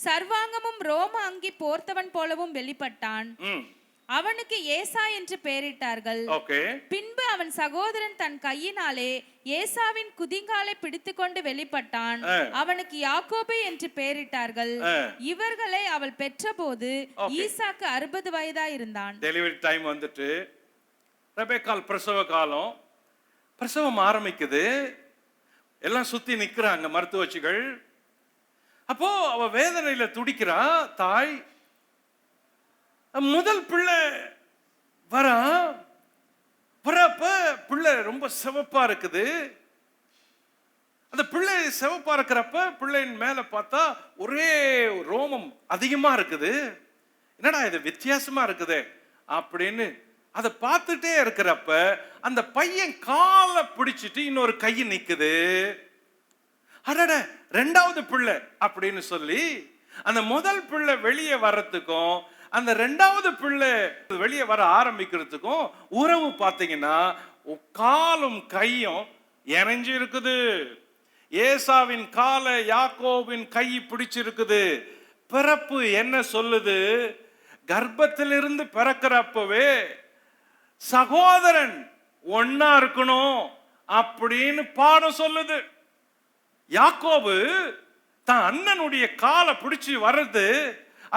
சர்வாங்கமும் ரோம அங்கி போர்த்தவன் போலவும் வெளிப்பட்டான். அவனுக்கு ஏசா என்று பெயரிட்டார்கள். பின்பு அவன் சகோதரன் தன் கையினாலே ஏசாவின் குதிங்காலை பிடித்துக்கொண்டு வெளிப்பட்டான். அவனுக்கு யாக்கோபு என்று பெயரிட்டார்கள். இவர்களை அவள் பெற்றபோது ஈசாக்கு 60 வயதா இருந்தான். டெலிவரி டைம் வந்துட்டு ரெபெக்கால் பிரசவ காலம், பிரசவம் ஆரம்பிக்குது. எல்லாம் சுத்தி நிக்கிறாங்க மருத்துவச்சிகள். அப்போ அவ வேதனையில துடிக்கிறா தாய். முதல் பிள்ளை வரப்ப பிள்ளை ரொம்ப சிவப்பா இருக்குது. அந்த பிள்ளை சிவப்பா இருக்கிறப்ப பிள்ளையின் மேல பார்த்தா ஒரே ரோமம் அதிகமா இருக்குது. என்னடா இது வித்தியாசமா இருக்குது அப்படின்னு அதை பார்த்துட்டே இருக்கிறப்ப அந்த பையன் காலை பிடிச்சிட்டு இன்னொரு கை நிக்குது. அடட, ரெண்டாவது பிள்ளை அப்படின்னு சொல்லி அந்த முதல் பிள்ளை வெளியே வர்றதுக்கும் அந்த ரெண்டாவது பிள்ளை வெளியே வர ஆரம்பிக்கிறதுக்கும் உறவு பார்த்தீங்கன்னா காலும் கையும் இணைஞ்சு இருக்குது. ஏசாவின் காலை யாக்கோபின் கை பிடிச்சிருக்குது. பிறப்பு என்ன சொல்லுது? கர்ப்பத்திலிருந்து பிறக்கிறப்பவே சகோதரன் ஒன்னா இருக்கணும் அப்படின்னு பாடம் சொல்லுது. யாக்கோபு தான் அண்ணனுடைய காலை பிடிச்சு வர்றது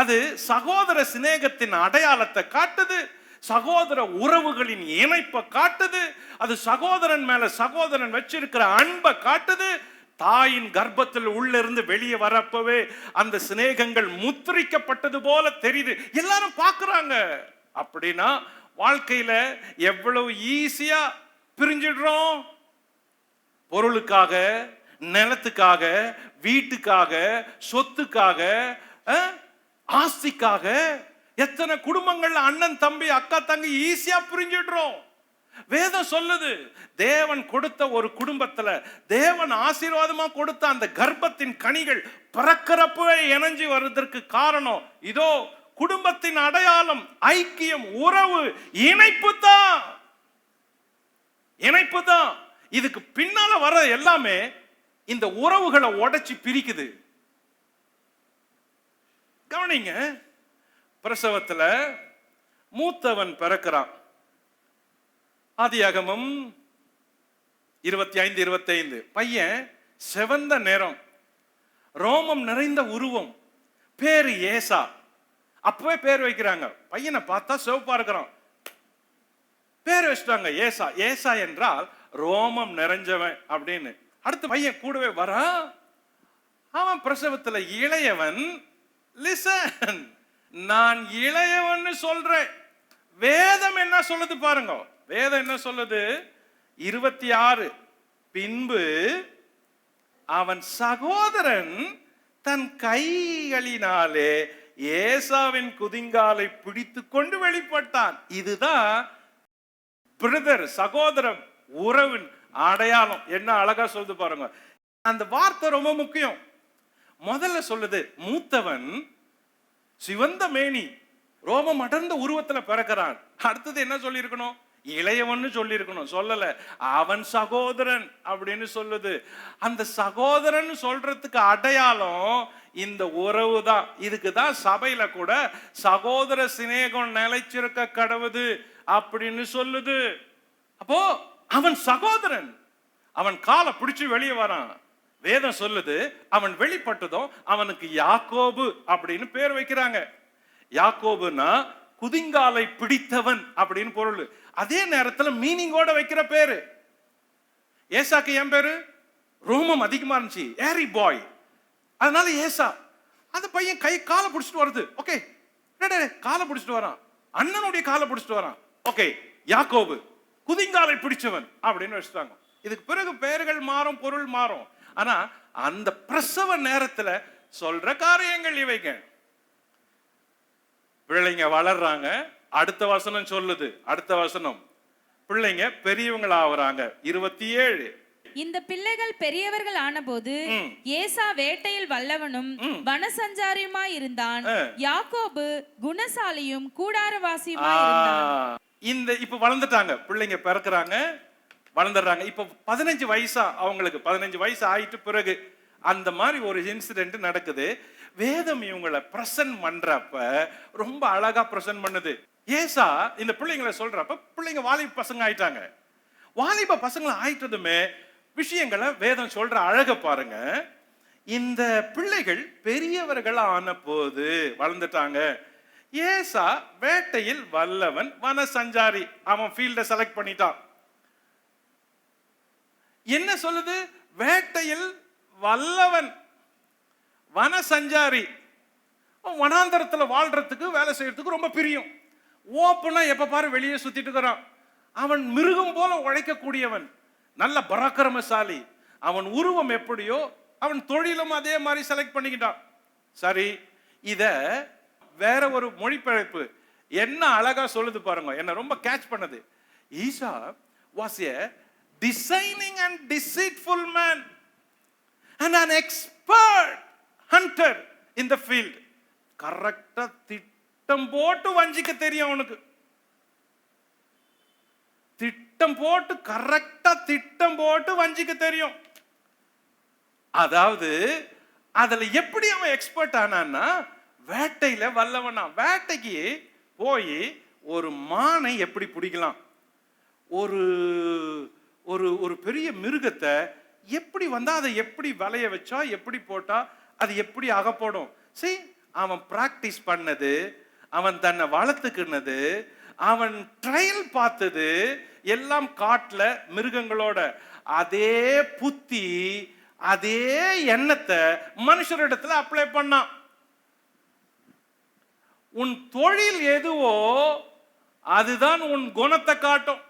அது சகோதர சிநேகத்தின் அடையாளத்தை காட்டுது. சகோதர உறவுகளின் இணைப்பை காட்டுது. அது சகோதரன் மேல சகோதரன் வச்சிருக்கிற அன்பை காட்டுது. தாயின் கர்ப்பத்தில் உள்ளிருந்து வெளியே வரப்பவே அந்த சிநேகங்கள் முத்திரிக்கப்பட்டது போல தெரியுது. எல்லாரும் பார்க்கறாங்க. அப்படின்னா வாழ்க்கையில எவ்வளவு ஈஸியா பிரிஞ்சிடுறோம். பொருளுக்காக, நிலத்துக்காக, வீட்டுக்காக, சொத்துக்காக, ஆஸ்திக்காக எத்தனை குடும்பங்கள்ல அண்ணன் தம்பி அக்கா தங்கி ஈஸியா புரிஞ்சிடுறோம். வேதம் சொல்லுது, தேவன் கொடுத்த ஒரு குடும்பத்துல தேவன் ஆசீர்வாதமா கொடுத்த அந்த கர்ப்பத்தின் கனிகள் பிறக்கிறப்பவே இணைஞ்சு வருவதற்கு காரணம் இதோ குடும்பத்தின் அடையாளம், ஐக்கியம், உறவு, இணைப்பு தான். இணைப்பு தான். இதுக்கு பின்னால வர எல்லாமே இந்த உறவுகளை உடைச்சு பிரிக்குது. கவனிங்க, பிரசவத்துல மூத்தவன் பிறக்கிறான். ஆதியாகமம் 25:25. பையன் செவந்த நிறம், ரோமம் நிறைந்த உருவம், பேரு ஏசா. அப்பவே பேர் வைக்கிறாங்க. பையனை பார்த்தா சிவப்பா இருக்கிறான், பேர் வச்சிட்டாங்க ஏசா. ஏசா என்றால் ரோமம் நிறைஞ்சவன் அப்படின்னு. அடுத்து பையன் கூடவே வரான். அவன் பிரசவத்துல இளையவன். லிசன், நான் இளையவன் சொல்றேன். வேதம் என்ன சொல்லுது பாருங்க. வேதம் என்ன சொல்லுது? 26. பின்பு அவன் சகோதரன் தன் கைகளினாலே ஏசாவின் குதிங்காலை பிடித்து கொண்டு வெளிப்பட்டான். இதுதான் பிரதர், சகோதர உறவின் அடையாளம். என்ன அழகா சொல்லுது பாருங்க. அந்த வார்த்தை ரொம்ப முக்கியம். முதல்ல சொல்லுது மூத்தவன் சிவந்த மேனி, ரோமம் அடர்ந்த உருவத்துல பிறக்கிறான். அடுத்தது என்ன சொல்லி இருக்கணும்? இளையவன் சொல்லி இருக்கணும். சொல்லல, அவன் சகோதரன் அப்படின்னு சொல்லுது. அந்த சகோதரன் சொல்றதுக்கு அடையாளம் இந்த உறவு தான். இதுக்கு தான் சபையில கூட சகோதர சிநேகம் நிலைச்சிருக்க கடவுது அப்படின்னு சொல்லுது. அப்போ அவன் சகோதரன், அவன் காலை பிடிச்சு வெளியே வரான். வேதம் சொல்லுது அவன் வெளிப்பட்டதும் அவனுக்கு யாக்கோபு அப்படின்னு பேர் வைக்கிறாங்க. யாக்கோபுனா குதிங்காலை பிடித்தவன் அப்படின்னு பொருள். அதே நேரத்தில் மீனிங்கோட வைக்கிற பேரு. ஏசாக்கு என் பேரு ரோமம் அதிகமா இருந்துச்சு, ஏரி பாய், அதனால ஏசா. அந்த பையன் கை காலை பிடிச்சிட்டு வருது. ஓகே, காலை பிடிச்சிட்டு வரான், அண்ணனுடைய காலை பிடிச்சிட்டு வரான். ஓகே, யாக்கோபு. குதிங்காலை பிடிச்சவன் அப்படின்னு வச்சுட்டாங்க. இதுக்கு பிறகு பெயர்கள் மாறும், பொருள் மாறும். ஆனா அந்த பிரசவ நேரத்துல சொல்ற காரியங்கள் இவைங்க. பிள்ளைங்க வளர்றாங்க. அடுத்த வசனம் சொல்லுது, அடுத்த வசனம், பிள்ளைங்க பெரியவங்களா ஆகுறாங்க. 27. இந்த பிள்ளைகள் பெரியவர்கள் ஆனபோது ஏசா வேட்டையில் வல்லவனும் வனசஞ்சாரியுமாய் இருந்தான். யாக்கோபு குணசாலியும் கூடாரவாசியுமாய் இருந்தான். இந்த இப்ப வளர்ந்துட்டாங்க, பிள்ளைங்க பிறக்குறாங்க, வளர்ந்துடுறாங்க. இப்ப 15 வயசா அவங்களுக்கு, 15 வயசு ஆயிட்டு பிறகு அந்த மாதிரி ஒரு இன்சிடென்ட் நடக்குது. வேதம் இவங்களை பிரசன்ட் பண்றப்ப ரொம்ப அழகா பிரசன்ட் பண்ணுது. ஏசா இந்த பிள்ளைங்களை சொல்றப்ப பிள்ளைங்க வாலிப பசங்க ஆயிட்டாங்க. வாலிப பசங்களை ஆயிட்டதுமே விஷயங்களை வேதம் சொல்ற அழக பாருங்க. இந்த பிள்ளைகள் பெரியவர்கள் ஆன போது வளர்ந்துட்டாங்க. ஏசா வேட்டையில் வல்லவன் வனசஞ்சாரி, அவன் ஃபீல்ட செலக்ட் பண்ணிட்டான். என்ன சொல்லுது? வேட்டையில் வல்லவன் வனசஞ்சாரி. வனாந்தரத்துல வாழ்றதுக்கு வேலை செய்யறதுக்கு ரொம்ப பிரியம். ஓப்பனா எப்ப பாரு வெளியே சுத்திட்டு இருக்கிறான். அவன் மிருகம் போல உழைக்கக்கூடியவன், நல்ல பராக்கிரமசாலி. அவன் உருவம் எப்படியோ அவன் தொழிலும் அதே மாதிரி செலக்ட் பண்ணிக்கிட்டான். சரி, இத வேற ஒரு மொழிபெயர்ப்பு என்ன அழகா சொல்லுது பாருங்க, என்ன ரொம்ப கேட்ச் பண்ணது. ஈசா was a designing and deceitful man and an expert hunter in the field. கரெக்டா திட்டம் போட்டு வஞ்சிக்க தெரியும் அவனுக்கு. திட்டம் போட்டு கரெக்டா திட்டம் போட்டு வஞ்சிக்க தெரியும். அதாவது அதுல எப்படி அவன் எக்ஸ்பர்ட் ஆனான்னா, வேட்டையில வல்லவனா. வேட்டைக்கு போய் ஒரு மானை எப்படி பிடிக்கலாம், ஒரு ஒரு ஒரு பெரிய மிருகத்தை எப்படி வந்தா அதை எப்படி வலைய வச்சா எப்படி போட்டா அது எப்படி அகப்படும். சரி, அவன் பிராக்டிஸ் பண்ணது, அவன் தன்னை வளர்த்துக்கினது, அவன் ட்ரையல் பார்த்தது எல்லாம் காட்டுல மிருகங்களோட. அதே புத்தி அதே எண்ணத்தை மனுஷரிடத்துல அப்ளை பண்ணான். உன் தொழில் எதுவோ அதுதான் உன் குணத்தை காட்டும்.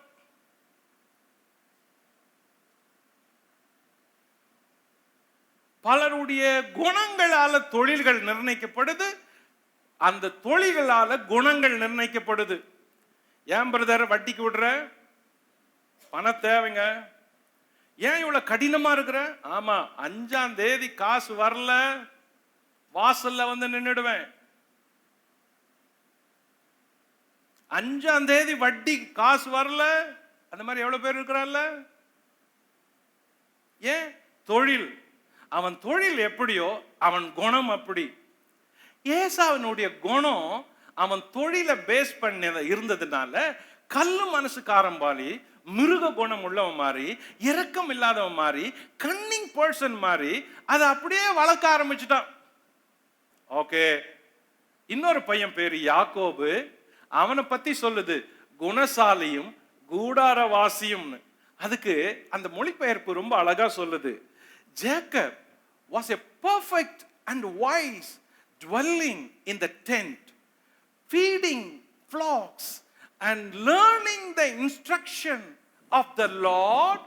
பலருடைய குணங்களால தொழில்கள் நிர்ணயிக்கப்படுது, அந்த தொழில்களால குணங்கள் நிர்ணயிக்கப்படுது. ஏன் பிரதர் வட்டிக்கு விடுற? பண தேவைங்க. ஏன் இவ்வளவு கடினமா இருக்கிற? ஆமா, 5ஆம் தேதி காசு வரல, வாசல்ல வந்து நின்னுடுவேன். 5ஆம் தேதி வட்டி காசு வரல, அந்த மாதிரி எவ்வளவு பேர் இருக்கிறான்ல. ஏன்? தொழில். அவன் தொழில் எப்படியோ அவன் குணம் அப்படி. ஏசாவினுடைய குணம் அவன் தொழில பேஸ் பண்ண இருந்ததுனால கல்லு மனசுக்காரன் பாலி, மிருக குணம் உள்ளவன் மாதிரி, இரக்கம் இல்லாதவன் மாதிரி, கன்னிங் பர்சன் மாதிரி அதை அப்படியே வளர்க்க ஆரம்பிச்சுட்டான். ஓகே, இன்னொரு பையன் பேரு யாக்கோபு. அவனை பத்தி சொல்லுது குணசாலியும் கூடாரவாசியும். அதுக்கு அந்த மொழிபெயர்ப்பு ரொம்ப அழகா சொல்லுது. Jacob was a perfect and wise, dwelling in the tent, feeding flocks and learning the instruction of the Lord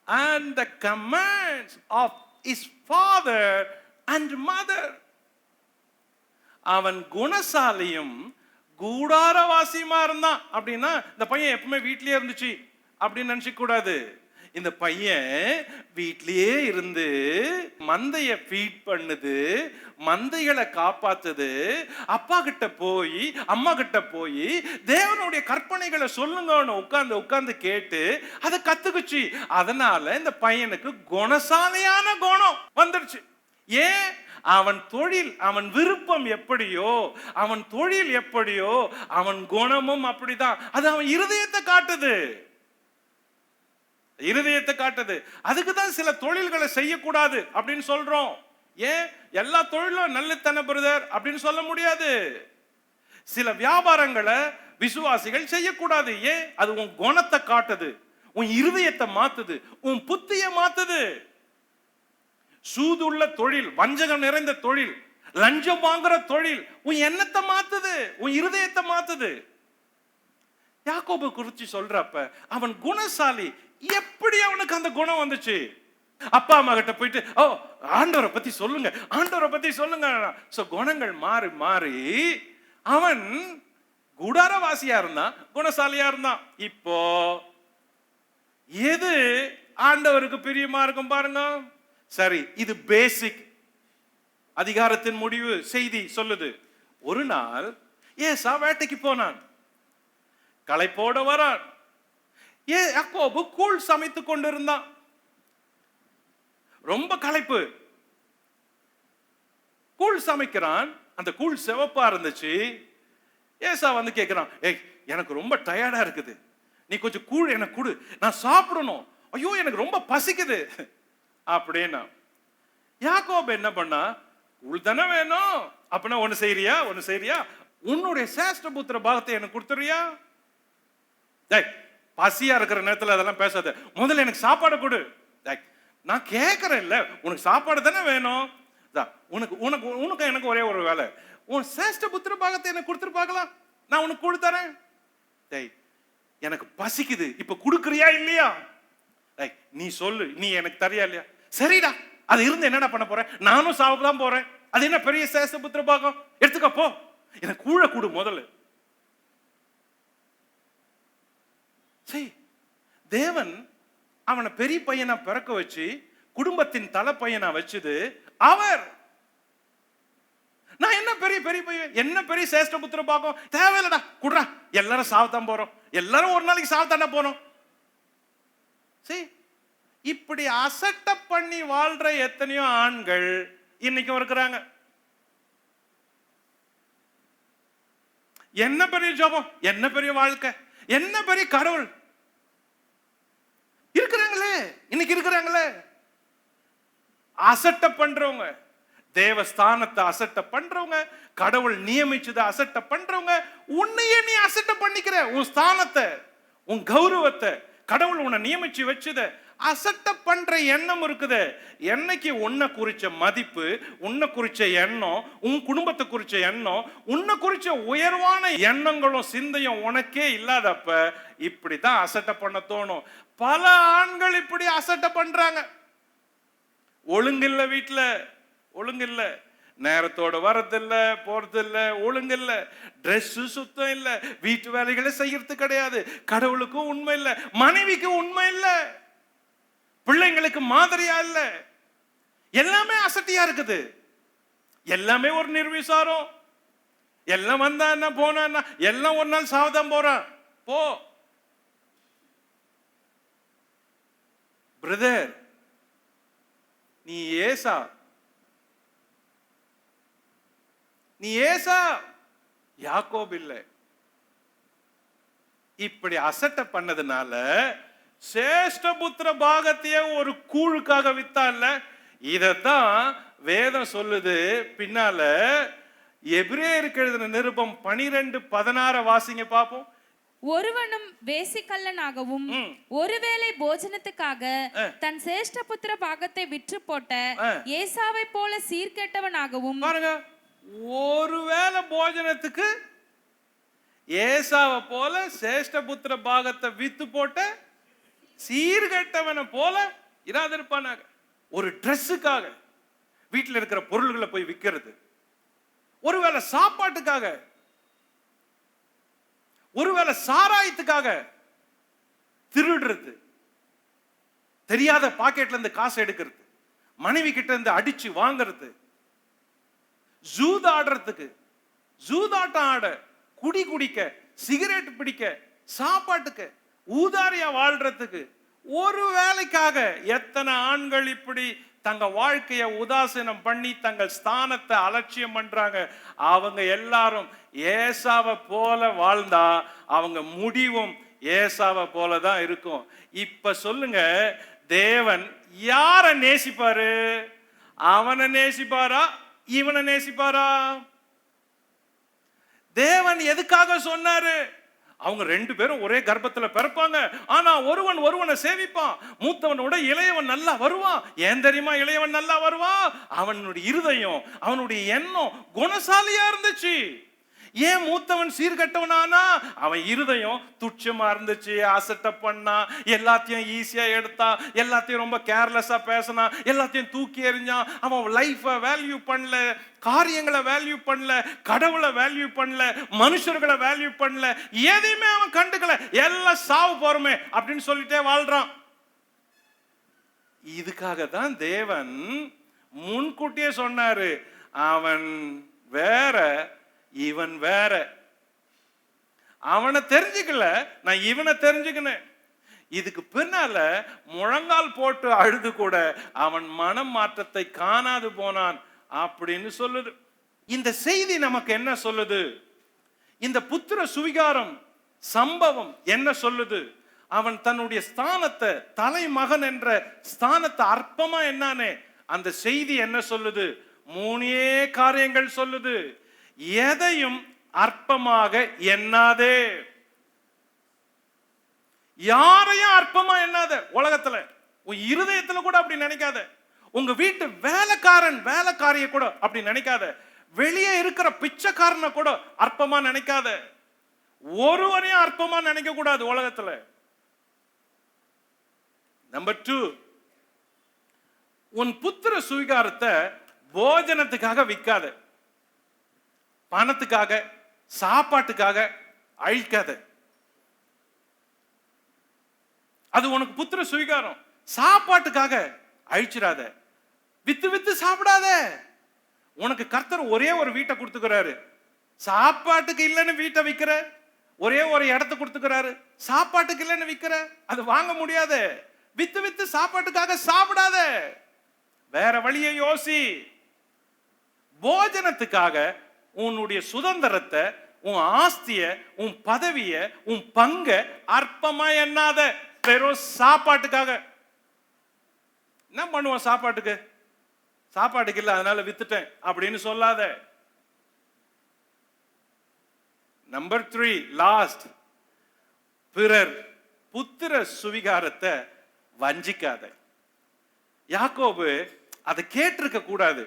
and the commands of his father and mother. அவன் குணசாலியும் கூடாரவாசியுமா இருந்தான். அப்படின்னா இந்த பையன் எப்பவுமே வீட்லயே இருந்துச்சு அப்படின்னு நினைச்சுக்க கூடாது. இந்த பையன் வீட்லயே இருந்து மந்தைய ஃபீட் பண்ணுது, மந்தைகளை காப்பாத்துது. அப்பா கிட்ட போய் அம்மா கிட்ட போய் தேவனுடைய கற்பனைகளை சொல்லுங்கன்னு உட்கார்ந்து உட்கார்ந்து கேட்டு அதை கத்துக்குச்சு. அதனால இந்த பையனுக்கு குணசாலியான குணம் வந்துருச்சு. ஏன்? அவன் தொழில், அவன் விருப்பம் எப்படியோ, அவன் தொழில் எப்படியோ, அவன் குணமும் அப்படிதான். அது அவன் இருதயத்தை காட்டுது, இருதயத்தை காட்டுது. அதுக்கு தான் சில தொழில்களை செய்யக்கூடாது அப்படின்னு சொல்றோம். ஏன்? எல்லா தொழிலும் நல்லத்தன பிரதர் அப்படின்னு சொல்ல முடியாது. சில வியாபாரங்களை விசுவாசிகள் செய்யக்கூடாது. ஏன்? அது உன் குணத்தை காட்டுது, உன் இருதயத்தை மாத்துது, உன் புத்தியை மாத்துது. சூதுள்ள தொழில், வஞ்சகம் நிறைந்த தொழில், லஞ்சம் வாங்குற தொழில் உன் எண்ணத்தை மாத்துது, உன் இருதயத்தை மாத்துது. யாக்கோபு குறிச்சு சொல்றப்ப அவன் குணசாலி. எப்படி அவனுக்கு அந்த குணம் வந்துச்சு? அப்பா அம்மா கிட்ட போயிட்டு ஆண்டவரை பத்தி சொல்லுங்க, ஆண்டவரை பத்தி சொல்லுங்க. சோ குணங்கள் மாறி மாறி அவன் குடாரவாசியா இருந்தான், குணசாலியா இருந்தான். இப்போ எது ஆண்டவருக்கு பிரியமா இருக்கும் பாருங்க. சரி, இது பேசிக் அதிகாரத்தின் முடிவு செய்தி சொல்லுது. ஒரு நாள் ஏசா வேட்டைக்கு போனான், களைப்போட வரான். யாக்கோபு கூழ் சமைத்து கொண்டிருந்தான். ரொம்ப களைப்பு, கூழ் சமைக்கிறான். அந்த கூழ் சிவப்பா இருந்துச்சு. ஏசா வந்து கேட்கிறான், எனக்கு ரொம்ப டயர்டா இருக்குது, நீ கொஞ்சம் கூழ் எனக்கு கொடு, நான் சாப்பிடணும், ஐயோ எனக்கு ரொம்ப பசிக்குது அப்படின்னா. யாக்கோபு என்ன பண்ணா, கூழ் தானே வேணும், அப்படின்னா ஒண்ணு செய்யறியா, உன்னுடைய சேஷ்ட புத்திர பாகத்தை எனக்கு கொடுத்துறியா? பசியா இருக்கிற நேரத்தில் அதெல்லாம் பேசாத, முதல்ல எனக்கு சாப்பாடு கொடு. நான் கேட்கறேன் இல்ல, உனக்கு சாப்பாடு தானே வேணும், உனக்கு உனக்கு உனக்கு எனக்கு ஒரே ஒரு வேலை, உன் சேஷ்ட புத்திர பாகத்தை எனக்கு கொடுத்துட்டு பார்க்கலாம், நான் உனக்கு கொடுத்தறேன். எனக்கு பசிக்குது, இப்ப கொடுக்கறியா இல்லையா? நீ சொல்லு, நீ எனக்கு தரியா இல்லையா? சரிடா, அது இருந்து என்னடா பண்ண போறேன், நானும் சாப்பிடதான் போறேன், அது என்ன பெரிய சேஷ்ட புத்திர பாகம், எடுத்துக்க போ, எனக்கு கூழ கூடு முதல்ல. தேவன் அவனை பெரிய பையனா பிறக்க வச்சு குடும்பத்தின் தலை பையனா வச்சது அவர். நான் என்ன பெரிய பெரிய பையன், என்ன பெரிய சேஷ்ட புத்திர பாகம் தேவையில்லடா, குடுறா, எல்லாரும் சாவத்தான் போறோம், எல்லாரும் ஒரு நாளைக்கு சாவத்தானே போறோம். இப்படி அசட்ட பண்ணி வாழ்ற எத்தனையோ ஆண்கள் இன்னைக்கும் இருக்கிறாங்க. என்ன பெரிய ஜபம், என்ன பெரிய வாழ்க்கை, என்ன பெரிய கடவுள் இருக்கிறாங்களே, இன்னைக்கு இருக்கிறாங்களே. அசட்ட பண்றவங்க, தேவஸ்தானத்தை அசட்ட பண்றவங்க, கடவுள் நியமிச்சதை அசட்ட பண்றவங்க. உன்னையே நீ அசட்ட பண்ணிக்கிற, உன் ஸ்தானத்தை, உன் கௌரவத்தை, கடவுள் உன்னை நியமிச்சு வச்சத அசட்ட பண்ற எண்ணம் இருக்குது. என்னைக்கு உன்னை குறிச்ச மதிப்பு, உன்னை குறிச்ச எண்ணம், உன் குடும்பத்தை குறிச்ச எண்ணம், உன்னை குறிச்ச உயர்வான எண்ணங்களும் சிந்தையும் உனக்கே இல்லாதப்ப இப்படித்தான் அசட்ட பண்ண தோணும். பல ஆண்கள் இப்படி அசட்ட பண்றாங்க. ஒழுங்கில்ல, வீட்டுல ஒழுங்கில்ல, நேரத்தோட வரதில்ல, போறதில்ல, ஒழுங்கில்ல, ட்ரெஸ் சுத்தம் இல்ல, வீட்டு வேலைகளை செய்யறது கிடையாது, கடவுளுக்கும் உண்மை இல்ல, மனைவிக்கும் உண்மை இல்ல, பிள்ளைங்களுக்கு மாதிரியா இல்ல, எல்லாமே அசட்டியா இருக்குது, எல்லாமே ஒரு நிர்விசாரம், எல்லாம் வந்தா என்ன போனா என்ன, எல்லாம் ஒரு நாள் சாவதான் போறான் போ. பிரதர், நீ ஏசா, நீ ஏசா, யாக்கோபு இல்ல. இப்படி அசட்ட பண்ணதுனால சேஷ்டபுத்திர பாகத்தையே ஒரு கூழுக்காக வித்தான்ல. இதத்தான் வேதம் சொல்லுது பின்னால. எபிரேயருக்கு எழுதின நிருபம் 12:16 வாசிங்க பாப்போம். ஒருவனும் வேசிக்கல்லனாகவும் ஒருவேளை போஜனத்துக்காக தன் சேஷ்ட புத்திர பாகத்தை விற்று போட்ட ஏசாவை போல சீர்கெட்டவனாகவும். பாருங்க, ஒருவேளை போஜனத்துக்கு ஏசாவை போல சேஷ்ட புத்திர பாகத்தை வித்து போட்ட சீர்கெட்டவனை போல இராதிருப்பானாக. ஒரு ட்ரெஸ்ஸுக்காக வீட்டில் இருக்கிற பொருள்களை போய் விற்கிறது, ஒருவேளை சாப்பாட்டுக்காக, ஒருவேளை சாராயத்துக்காக திருடுறது, தெரியாத பாக்கெட்ல இருந்து காசு எடுக்கிறது, மனைவி கிட்ட இருந்து அடிச்சு வாங்கிறது, ஜூதாடுறதுக்கு, ஜூதாட்டம் ஆட, குடி குடிக்க, சிகரெட் பிடிக்க, சாப்பாட்டுக்கு, ஊதாரியா வாழ்றதுக்கு, ஒரு வேலைக்காக எத்தனை ஆண்கள் இப்படி தங்க வாழ்க்கைய உதாசீனம் பண்ணி தங்கள் ஸ்தானத்தை அலட்சியம் பண்றாங்க. அவங்க எல்லாரும் ஏசாவை போல வாழ்ந்தா அவங்க முடிவும் ஏசாவை போலதான் இருக்கும். இப்ப சொல்லுங்க, தேவன் யார நேசிப்பாரு? அவனை நேசிப்பாரா, இவனை நேசிப்பாரா? தேவன் எதுக்காக சொன்னாரு? அவங்க ரெண்டு பேரும் ஒரே கர்ப்பத்துல பிறப்பாங்க, ஆனா ஒருவன் ஒருவனை சேவிப்பான், மூத்தவனோட இளையவன் நல்லா வருவான். ஏன் தெரியுமா இளையவன் நல்லா வருவான்? அவனுடைய இருதயம், அவனுடைய எண்ணம் குணசாலியா இருந்துச்சு. ஏன் மூத்தவன் சீர்கட்டவனானா? அவன் இருதயம் துச்சமா இருந்துச்சு, அசட்ட பண்ணா, எல்லாத்தையும் ஈஸியா எடுத்தா, எல்லாத்தையும் ரொம்ப கேர்லெஸ்ஸா பேசினா, எல்லாத்தையும் தூக்கி எறிஞ்சான். அவன் லைஃப வேல்யூ பண்ணல, காரியங்களை வேல்யூ பண்ணல, கடவுளை வேல்யூ பண்ணல, மனுஷர்களை வேல்யூ பண்ணல, எதையுமே அவன் கண்டுக்கல. எல்லாம் சாவு போறமே அப்படின்னு சொல்லிட்டே வாழ்றான். இதுக்காக தான் தேவன் முன்கூட்டியே சொன்னாரு, அவன் வேற இவன் வேற. அவனை தெரிஞ்சுக்கல, நான் இவனை தெரிஞ்சுக்கினேன். இதுக்கு பின்னால முழங்கால் போட்டு அழுது கூட அவன் மனம் மாற்றத்தை காணாது போனான் அப்படின்னு சொல்லுது. இந்த செய்தி நமக்கு என்ன சொல்லுது? இந்த புத்திர சுவிகாரம் சம்பவம் என்ன சொல்லுது? அவன் தன்னுடைய ஸ்தானத்தை, தலைமகன் என்ற ஸ்தானத்தை அற்பமா என்னானே, அந்த செய்தி என்ன சொல்லுது? மூணே காரியங்கள் சொல்லுது. எதையும் அற்பமாக எண்ணாதே. யாரையும் அற்பமா எண்ணாத. உலகத்துல உன் இருதயத்துல கூட அப்படி நினைக்காத. உங்க வீட்டு வேலைக்காரன் வேலைக்காரிய கூட அப்படி நினைக்காத. வெளியே இருக்கிற பிச்சைக்காரனை கூட அற்பமா நினைக்காத. ஒருவரையும் அற்பமா நினைக்க கூடாது உலகத்துல. நம்பர் 2, உன் புத்திர சுவிகாரத்தை போஜனத்துக்காக விற்காத, பணத்துக்காக சாப்பாட்டுக்காக அழிக்காத. அது உனக்கு புத்திர சுவிகாரம். சாப்பாட்டுக்காக அழிச்சிடாத, வித்து வித்து சாப்பிடாத. உனக்கு கர்த்தர் ஒரே ஒரு வீட்டை கொடுத்துக்கிறாரு, சாப்பாட்டுக்கு இல்லைன்னு வீட்டை விற்கிற. ஒரே ஒரு இடத்தை கொடுத்துக்கிறாரு, சாப்பாட்டுக்கு இல்லைன்னு விற்கிற. அது வாங்க முடியாது. வித்து வித்து சாப்பாட்டுக்காக சாப்பிடாத, வேற வழியை யோசி. போஜனத்துக்காக உன்னுடைய சுதந்திரத்தை, உன் ஆஸ்திய, உன் பதவிய, உன் பங்க அற்பமா எண்ணாத. வெறும் சாப்பாட்டுக்காக என்ன பண்ணுவோம்? சாப்பாட்டுக்கு சாப்பாட்டுக்கு இல்ல அதனால வித்துட்டேன் அப்படின்னு சொல்லாத. நம்பர் 3, லாஸ்ட், பிறர் புத்திர சுவிகாரத்தை வஞ்சிக்காத. யாக்கோபு அதை கேட்டிருக்க கூடாது.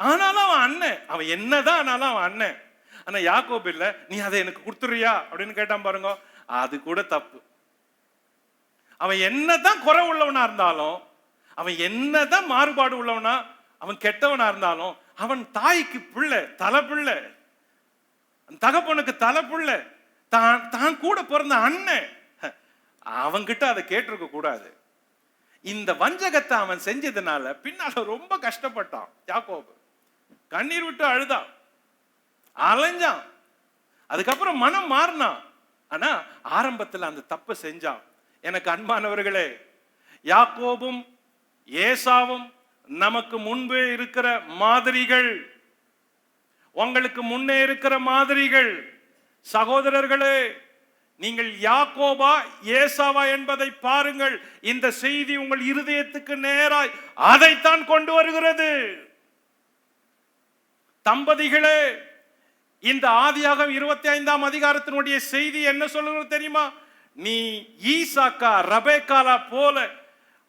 ஆனாலும் அவன் அண்ணன், அவன் என்னதான் ஆனாலும் அவன் அண்ணன். ஆனா யாக்கோபு இல்ல, நீ அதை எனக்கு கொடுத்துறியா அப்படின்னு கேட்டான் பாருங்க, அது கூட தப்பு. அவன் என்னதான் குறை உள்ளவனா இருந்தாலும், அவன் என்னதான் மாறுபாடு உள்ளவனா, அவன் கெட்டவனா இருந்தாலும், அவன் தாய்க்கு பிள்ளை, தலை பிள்ளை, தகப்பனுக்கு தலை பிள்ளை, தான் கூட பிறந்த அண்ணன். அவன்கிட்ட அதை கேட்டிருக்க கூடாது. இந்த வஞ்சகத்தை அவன் செஞ்சதுனால பின்னால ரொம்ப கஷ்டப்பட்டான் யாக்கோபு. கண்ணீர் விட்டு அழுதான், அலைஞ்சான். அதுக்கப்புறம் மனம் மாறினான். ஆனா ஆரம்பத்தில் அந்த தப்பை செஞ்சான். எனக்கு அன்பானவர்களே, யாக்கோபும் ஏசாவும் நமக்கு முன்பே இருக்கிற மாதிரிகள், உங்களுக்கு முன்னே இருக்கிற மாதிரிகள். சகோதரர்களே, நீங்கள் யாக்கோபா ஏசாவா என்பதை பாருங்கள். இந்த செய்தி உங்கள் இருதயத்துக்கு நேராய் அதைத்தான் கொண்டு வருகிறது. தம்பதிகளே, இந்த ஆதியாகமம் 25ஆம் அதிகாரத்தினுடைய செய்தி என்ன சொல்லுகிறது தெரியுமா? நீ ஈசாக்கா ரெபெக்காளா போல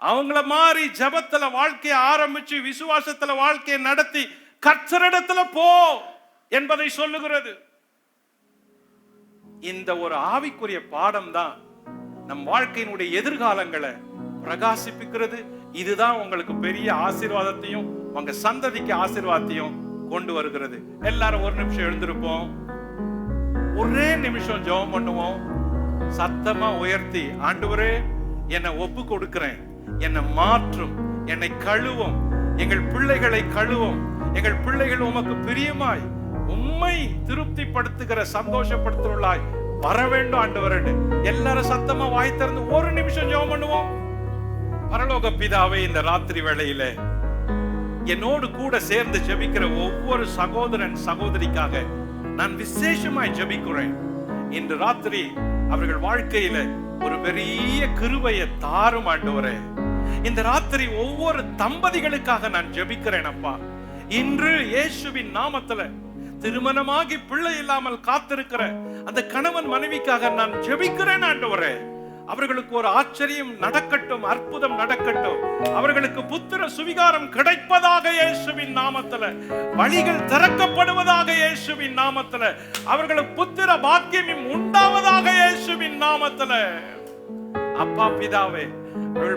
அவங்கள மாதிரி ஜெபத்துல வாழ்க்கையை ஆரம்பிச்சு விசுவாசத்துல வாழ்க்கையை நடத்தி கர்த்தரிடத்துல போ என்பதை சொல்லுகிறது. இந்த ஒரு ஆவிக்குரிய பாடம் தான் நம் வாழ்க்கையினுடைய எதிர்காலங்களை பிரகாசிப்பிக்கிறது. இதுதான் உங்களுக்கு பெரிய ஆசீர்வாதத்தையும் உங்க சந்ததிக்கு ஆசீர்வாதத்தையும் கொண்டு வருகிறது. எல்லாரும் ஒரு நிமிஷம் எழுந்திருப்போம், ஒரே நிமிஷம் ஜெபம் பண்ணுவோம். சத்தமா உயர்த்தி, ஆண்டவரே என்னை ஒப்பு கொடுக்கிறேன், என்னை மாற்றும், என்னை கழுவும், எங்கள் பிள்ளைகளை கழுவும். எங்கள் பிள்ளைகள் உமக்கு பிரியமாய் உம்மை திருப்திப்படுத்துகிற சந்தோஷப்படுத்துகிறாய் வர வேண்டும் ஆண்டவரே. எல்லாரும் சத்தமா வாய் திறந்து ஒரு நிமிஷம் ஜெபம் பண்ணுவோம். பரலோக பிதாவே, இந்த ராத்திரி வேளையில என்னோடு கூட சேர்ந்து ஜெபிக்கிற ஒவ்வொரு சகோதரன் சகோதரிக்காக நான் விசேஷமாய் ஜெபிக்கிறேன். இன்று ராத்திரி அவர்கள் வாழ்க்கையில ஒரு பெரிய கிருபையை தாரும் ஆண்டவரே. இந்த ராத்திரி ஒவ்வொரு தம்பதிகளுக்காக நான் ஜெபிக்கிறேன் அப்பா. இன்று இயேசுவின் நாமத்துல திருமணமாகி பிள்ளை இல்லாமல் காத்திருக்கிற அந்த கணவன் மனைவிக்காக நான் ஜெபிக்கிறேன் ஆண்டவரே. அவர்களுக்கு ஒரு ஆச்சரியம் நடக்கட்டும், அற்புதம் நடக்கட்டும். அவர்களுக்கு புத்திர சுவிகாரம் கிடைப்பதாக இயேசுவின் நாமத்துல, வழிகள் திறக்கப்படுவதாக இயேசுவின் நாமத்துல, அவர்களுக்கு புத்திர பாக்கியம் உண்டாவதாக இயேசுவின் நாமத்துல. அப்பா பிதாவே,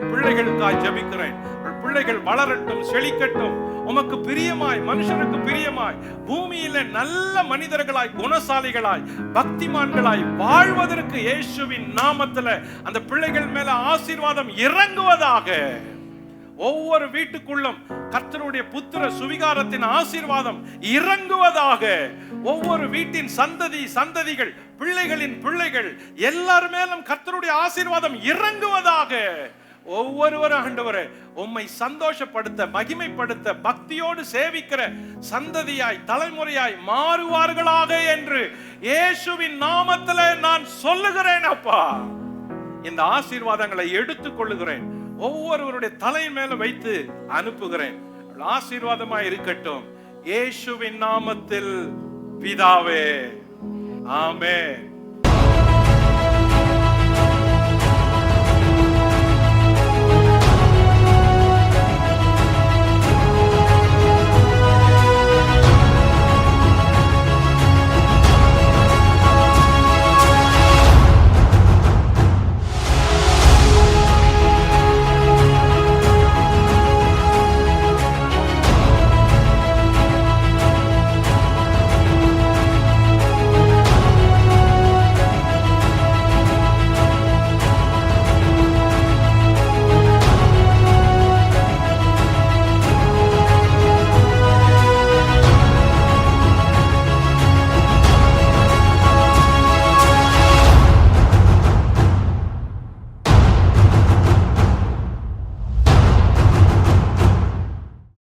பிள்ளைகளுக்காய் ஜெபிக்கிறேன். பிள்ளைகள் வளரட்டும், செழிக்கட்டும், உமக்கு பிரியமாய், மனுஷருக்கு பிரியமாய், பூமியில நல்ல மனிதர்களாய், குணசாலிகளாய், பக்திமான்களாய் வாழ்வதற்கு இயேசுவின் நாமத்துல அந்த பிள்ளைகள் மேல ஆசீர்வாதம் இறங்குவதாக. ஒவ்வொரு வீட்டுக்குள்ளும் கர்த்தருடைய புத்திர சுவிகாரத்தின் ஆசீர்வாதம் இறங்குவதாக. ஒவ்வொரு வீட்டின் சந்ததிகள், பிள்ளைகளின் பிள்ளைகள் எல்லார் மேலும் கர்த்தருடைய ஆசீர்வாதம் இறங்குவதாக. ஒவ்வொருவரும் ஆண்டவரே உம்மை சந்தோஷப்படுத்த, மகிமைப்படுத்த, பக்தியோடு சேவிக்கிற சந்ததியாய், தலைமுறையாய் மாறுவார்களாக என்று இயேசுவின் நாமத்திலே நான் சொல்லுகிறேன். அப்பா, இந்த ஆசீர்வாதங்களை எடுத்துக் கொள்ளுகிறேன், ஒவ்வொருவருடைய தலை மேல வைத்து அனுப்புகிறேன். ஆசீர்வாதமாய் இருக்கட்டும், இயேசுவின் நாமத்தில் பிதாவே, ஆமென்.